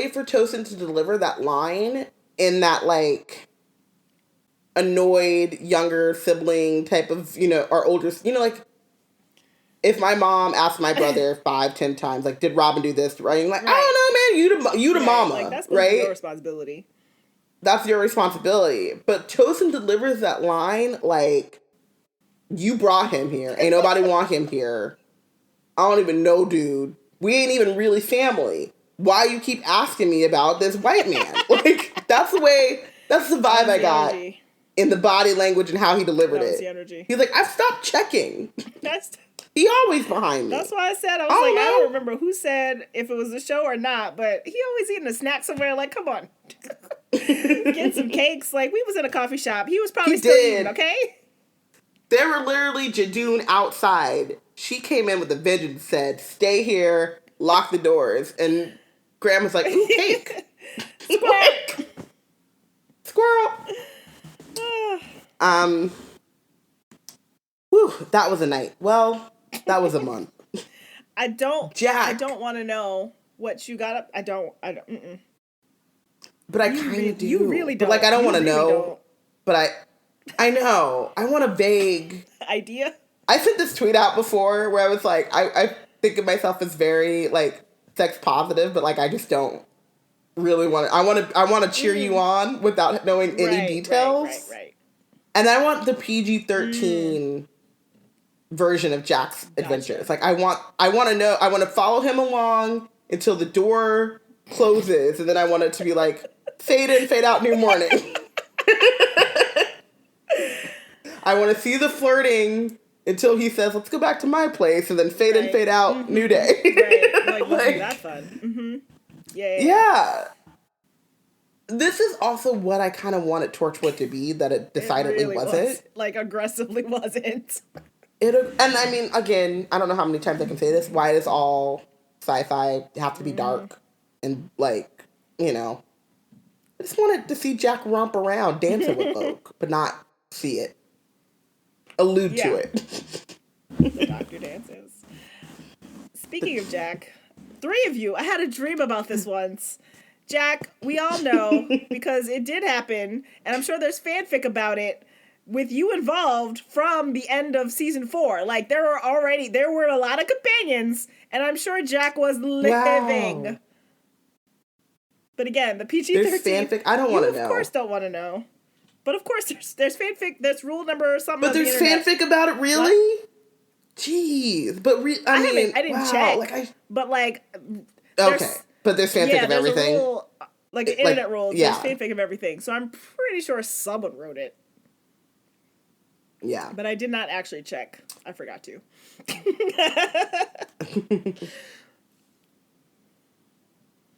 for Tosin to deliver that line in that, like... annoyed younger sibling type of, you know, or older, you know, like if my mom asked my brother 5-10 times, like, did Robin do this? Right? Like, I don't know, man, you the mama, like, that's right? Your responsibility. That's your responsibility. But Tosin delivers that line like, you brought him here. Ain't nobody want him here. I don't even know, dude. We ain't even really family. Why you keep asking me about this white man? Like, that's the vibe I got. Energy. In the body language and how he delivered it. The energy. He's like, I've stopped checking. He always behind me. That's why I said, I don't remember who said if it was the show or not, but he always eating a snack somewhere. Like, come on. Getting some cakes. Like, we was in a coffee shop. He was probably still eating, okay? There were literally Judoon outside. She came in with a vengeance and said, stay here, lock the doors. And Graham was like, ooh, cake. Squirrel. Whew, that was a night. Well, that was a month. I don't Jack. want to know what you got up. I don't. Mm-mm. But I kind of do. You really don't. But like, I don't want to know. Don't. But I know. I want a vague idea. I sent this tweet out before where I was like, I think of myself as very like sex positive, but like I just don't really want to. I want to cheer you on without knowing any details. Right. And I want the PG-13 version of Jack's adventures. Like I want to know. I want to follow him along until the door closes, and then I want it to be like fade in, fade out, new morning. I want to see the flirting until he says, "Let's go back to my place," and then fade in, fade out, new day. Right, like that fun. Mm-hmm. Yeah. This is also what I kind of wanted Torchwood to be, that it decidedly really wasn't. Like, aggressively wasn't. And I mean, again, I don't know how many times I can say this. Why it is all sci-fi, have to be dark, and like, you know, I just wanted to see Jack romp around, dancing with folk, but not see it. Allude to it. The doctor dances. Speaking of Jack, 3 of you, I had a dream about this once. Jack, we all know, because it did happen, and I'm sure there's fanfic about it, with you involved from the end of season 4. Like, there were a lot of companions, and I'm sure Jack was living. Wow. But again, the PG-13... There's fanfic? I don't want to know. Of course don't want to know. But of course, there's fanfic, there's rule number or something. But there's fanfic about it, really? What? Jeez. But I didn't check. But like... Okay. But there's fanfic of everything. Rule, like internet rules, there's fanfic of everything. So I'm pretty sure someone wrote it. Yeah. But I did not actually check. I forgot to.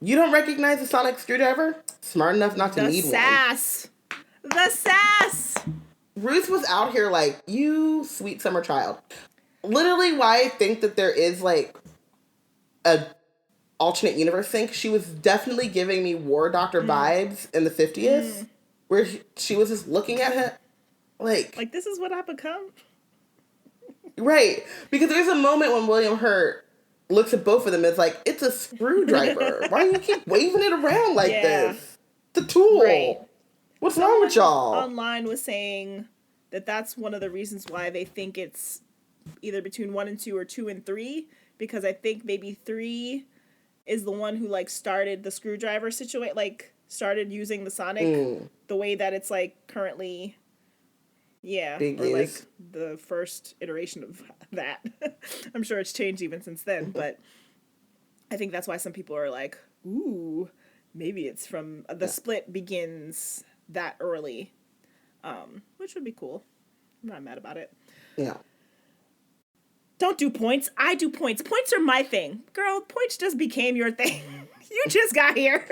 You don't recognize the sonic screwdriver? Smart enough not to need one. The sass! Ruth was out here like, you sweet summer child. Literally why I think that there is like a alternate universe thing, she was definitely giving me War Doctor vibes in the 50s, where she was just looking at him like this is what I become? Right. Because there's a moment when William Hurt looks at both of them and is like, it's a screwdriver. Why do you keep waving it around like this? It's a tool. Right. What's wrong with y'all? Online was saying that that's one of the reasons why they think it's either between 1 and 2 or 2 and 3, because I think maybe 3 is the one who like started the screwdriver situation, like started using the sonic the way that it's like currently. Yeah, or like the first iteration of that. I'm sure it's changed even since then, but I think that's why some people are like, ooh, maybe it's from the split begins that early, which would be cool. I'm not mad about it. Yeah. Don't do points. I do points. Points are my thing. Girl, points just became your thing. You just got here.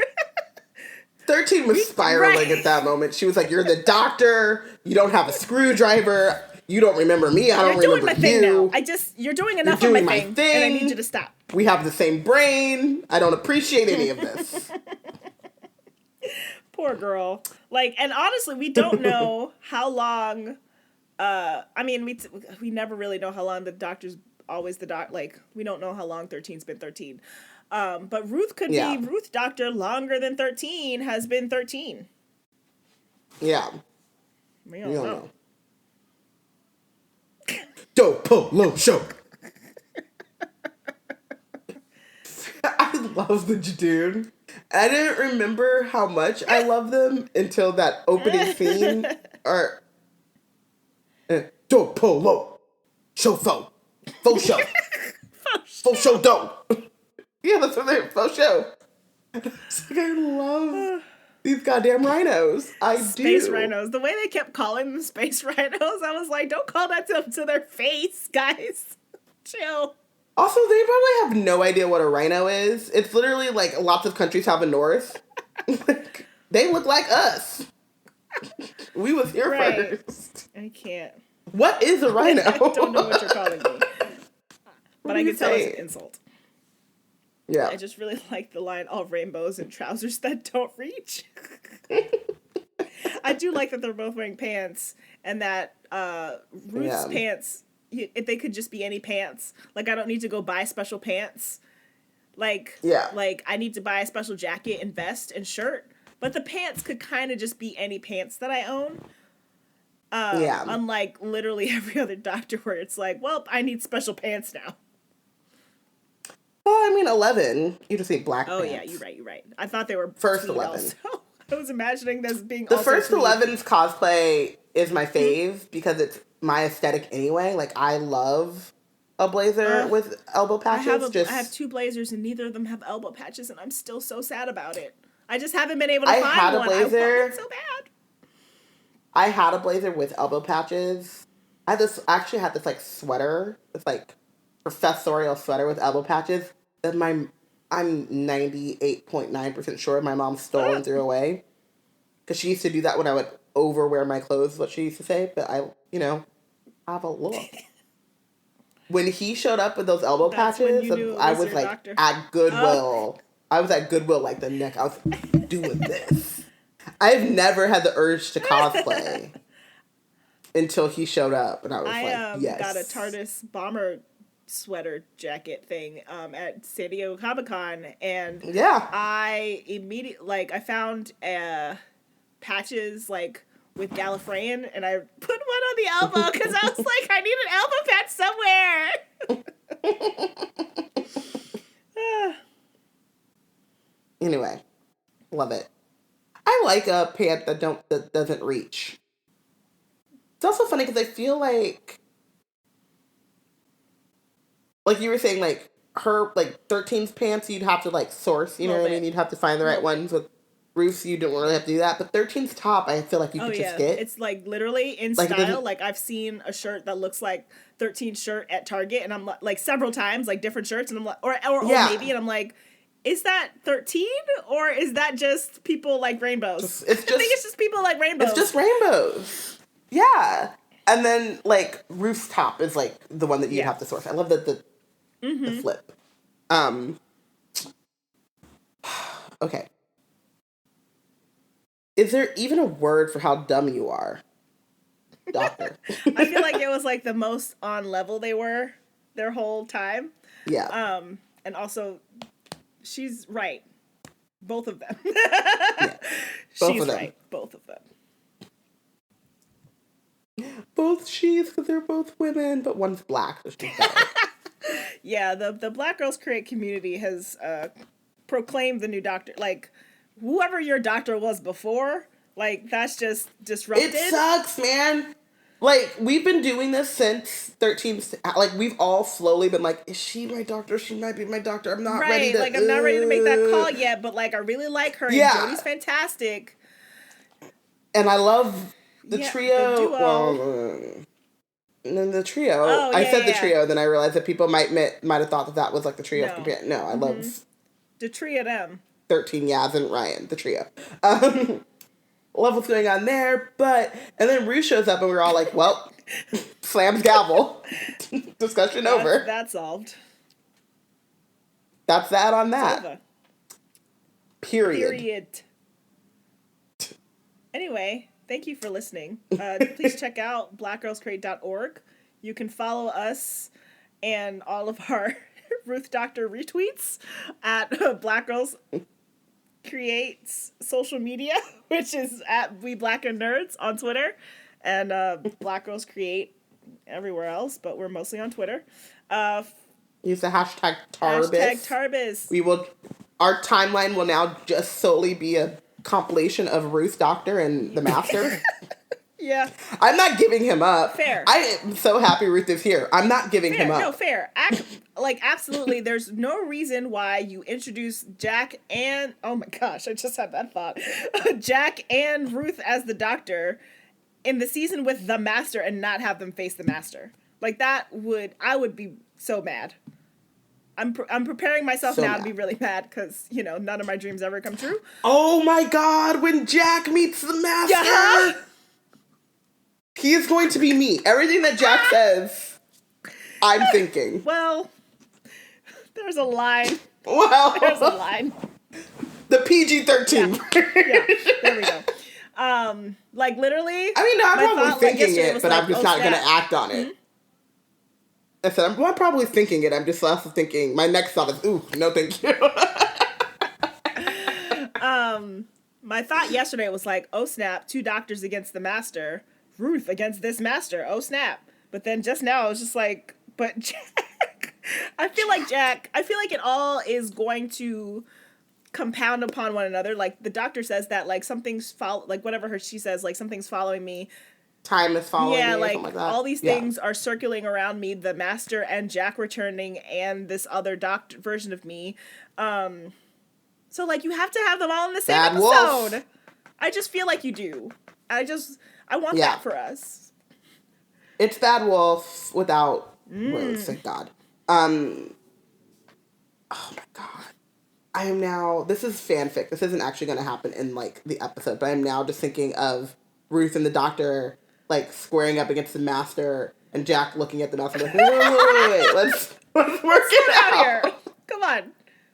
13 was spiraling at that moment. She was like, you're the doctor. You don't have a screwdriver. You don't remember me. I don't remember you. You're doing my thing now. You're doing enough of my thing. And I need you to stop. We have the same brain. I don't appreciate any of this. Poor girl. Like, and honestly, we don't know how long... I mean, we never really know how long the doctor's always the doc. Like, we don't know how long 13's been 13. But Ruth could be Ruth Doctor longer than 13 has been 13. Yeah. We don't know. Dopolo show. I love the Judoon. I didn't remember how much I love them until that opening scene. Dopolo show faux show. Faux show dope. Yeah, that's what they're faux show. I love these goddamn rhinos. Space rhinos. The way they kept calling them space rhinos, I was like, don't call that to their face, guys. Chill. Also, they probably have no idea what a rhino is. It's literally like lots of countries have a north. Like, they look like us. We was here first. I can't. What is a rhino? I don't know what you're calling me. But I can tell it's an insult. Yeah. I just really like the line, all rainbows and trousers that don't reach. I do like that they're both wearing pants, and that Ruth's pants, if they could just be any pants. Like, I don't need to go buy special pants. Like, I need to buy a special jacket and vest and shirt. But the pants could kind of just be any pants that I own. Unlike literally every other doctor where it's like, well, I need special pants now. Well, I mean, 11. You just need black pants. Oh, yeah, you're right. I thought they were first 11. Also. I was imagining this being the also first tweed. 11's cosplay is my fave because it's my aesthetic anyway. Like, I love a blazer with elbow patches. I have 2 blazers and neither of them have elbow patches, and I'm still so sad about it. I just haven't been able to find one. I want it so bad. I had a blazer with elbow patches. I actually had this like sweater, this like professorial sweater with elbow patches that I'm 98.9% sure my mom stole and threw away. Because she used to do that when I would overwear my clothes, what she used to say. But I, have a look. When he showed up with those elbow patches, I was like doctor. At Goodwill. I was at Goodwill like the neck. I was doing this. I've never had the urge to cosplay until he showed up, and I was yes. I got a TARDIS bomber sweater jacket thing at San Diego Comic-Con, and I immediately I found patches with Gallifreyan, and I put one on the elbow because I was like, I need an elbow patch somewhere. Anyway, love it. I like a pant that doesn't reach. It's also funny because I feel like you were saying, her 13's pants you'd have to source. You know what I mean? You'd have to find the right ones. With Ruth's, you don't really have to do that. But 13's top, I feel like you could just get. It's literally in style. I've seen a shirt that looks like 13's shirt at Target, and I'm several times, different shirts, and I'm like, or maybe, and I'm like, is that 13 or is that just people like rainbows? I think it's just people like rainbows. It's just rainbows. Yeah. And then Ruth's top is the one that you have to source. I love the flip. Okay. Is there even a word for how dumb you are, Doctor? I feel like it was the most on level they were their whole time. Yeah. And also, she's right. Both of them. She's right. Both of them. Both she's, because they're both women, but one's black, so she's better. Yeah, the Black Girls Create community has proclaimed the new doctor. Whoever your doctor was before, that's just disrupted. It sucks, man. We've been doing this since 13. We've all slowly been is she my doctor? She might be my doctor. I'm not ready to... I'm not ready to make that call yet, but, I really like her, and Jodie's fantastic. And I love the trio. The duo. Well, the trio. I said the trio, then I realized that people might have thought that was, the trio. No, I love... The trio them. 13, Yaz, and Ryan, the trio. Love what's going on there, and then Ruth shows up and we're all well, slams gavel. Discussion over. That's solved. That's that on that. Period. Anyway, thank you for listening. Please check out blackgirlscreate.org. You can follow us and all of our Ruth Doctor retweets at Black Girls Creates social media, which is at We Black and Nerds on Twitter, and Black Girls Create everywhere else, but we're mostly on Twitter. Use the hashtag Tarbis. #Tarbis. Our timeline will now just solely be a compilation of Ruth Doctor and the Master. Yeah. I'm not giving him up. Fair. I am so happy Ruth is here. I'm not giving him up. No, fair. Absolutely, there's no reason why you introduce Jack and... Oh my gosh, I just had that thought. Jack and Ruth as the Doctor in the season with the Master and not have them face the Master. I would be so mad. I'm preparing myself now to be really mad because, none of my dreams ever come true. Oh my God, when Jack meets the Master... Yeah. He is going to be me. Everything that Jack says, I'm thinking. Well, there's a line. Well, there's a line. The PG-13. Yeah, there we go. Like literally. I mean, no, I'm my probably thought, like, thinking yesterday it, was but like, I'm just oh, not going to snap. act on it. I said, I'm probably thinking it. I'm just also thinking, my next thought is, ooh, no thank you. My thought yesterday was like, oh snap, 2 doctors against the master. Ruth against this master. Oh snap. But then just now I was just like, but Jack. I feel like it all is going to compound upon one another. Like the doctor says that like something's like whatever she says, like something's following me. Time is following me, or like, something like that. all these things are circling around me, the master and Jack returning and this other doctor version of me. So like you have to have them all in the same Bad episode. Wolf. I just feel like you do. I want that for us. It's Bad Wolf without Rose, thank God. Oh my God. I am now, this is fanfic. This isn't actually going to happen in like the episode, but I'm now just thinking of Ruth and the doctor like squaring up against the master and Jack looking at the master like, wait, let's work it out here. Come on.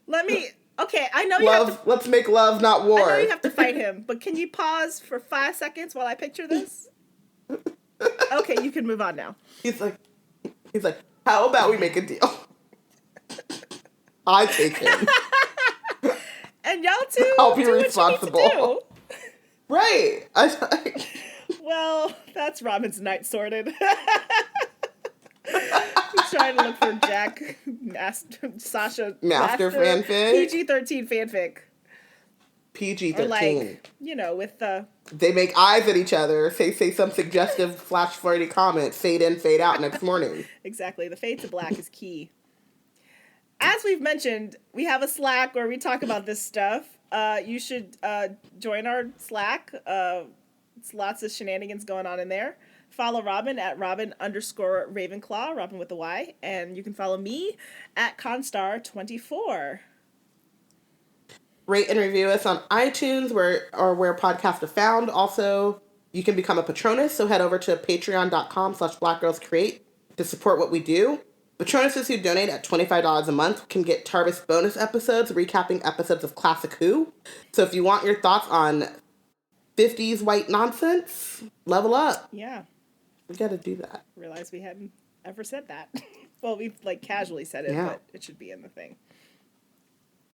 Let me, okay, I know you have to, let's make love, not war. I know you have to fight him, but can you pause for 5 seconds while I picture this? Okay, you can move on now. He's like, how about we make a deal? I take him. And y'all two I'll be do responsible. What you need to do. Right. Well, that's Robin's night sorted. He's trying to look for Jack, Sasha, Master fanfic? PG-13 fanfic. PG-13. Or like, with the... They make eyes at each other, say some suggestive flash flirty comment, fade in, fade out next morning. Exactly. The fade to black is key. As we've mentioned, we have a Slack where we talk about this stuff. You should join our Slack. It's lots of shenanigans going on in there. Follow Robin at Robin_Ravenclaw, Robin with a Y. And you can follow me at Constar24. Rate and review us on iTunes where podcasts are found. Also, you can become a Patronus, so head over to patreon.com/blackgirlscreate to support what we do. Patronuses who donate at $25 a month can get Tarbis bonus episodes recapping episodes of Classic Who. So if you want your thoughts on 50s white nonsense, level up. Yeah. We got to do that. Realized we hadn't ever said that. Well, we've like casually said it, but it should be in the thing.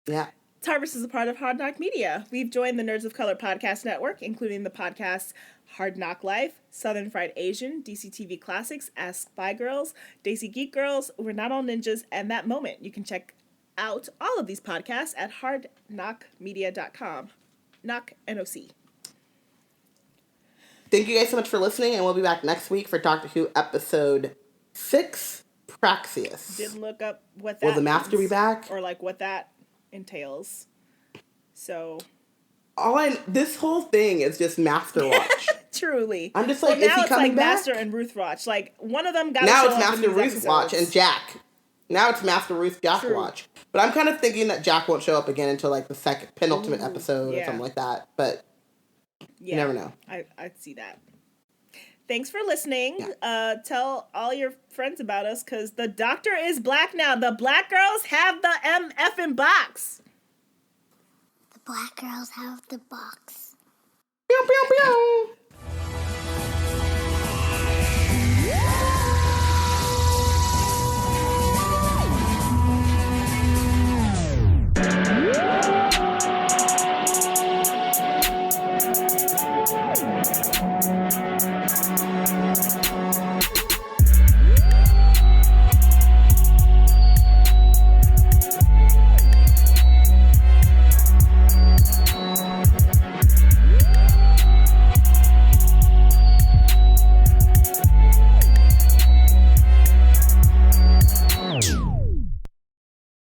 Yeah. Tarbis is a part of Hard Knock Media. We've joined the Nerds of Color podcast network, including the podcasts Hard Knock Life, Southern Fried Asian, DCTV Classics, Ask Spy Girls, Daisy Geek Girls, We're Not All Ninjas, and That Moment. You can check out all of these podcasts at hardknockmedia.com. Knock, N-O-C. Thank you guys so much for listening, and we'll be back next week for Doctor Who episode 6, Praxius. Didn't look up what that Will the Master be back? Or like what that entails. So this whole thing is just Master Watch. Truly. I'm just like, is he coming back? Master and Ruth Watch. Like one of them got now to it's show up Master in these Ruth episodes. Watch and Jack. Now it's Master Ruth Jack Watch. But I'm kind of thinking that Jack won't show up again until like the penultimate episode or something like that. But you never know. I'd see that. Thanks for listening. Yeah. Tell all your friends about us because the Doctor is black now. The black girls have the MFing box. The black girls have the box. Pew, pew, pew.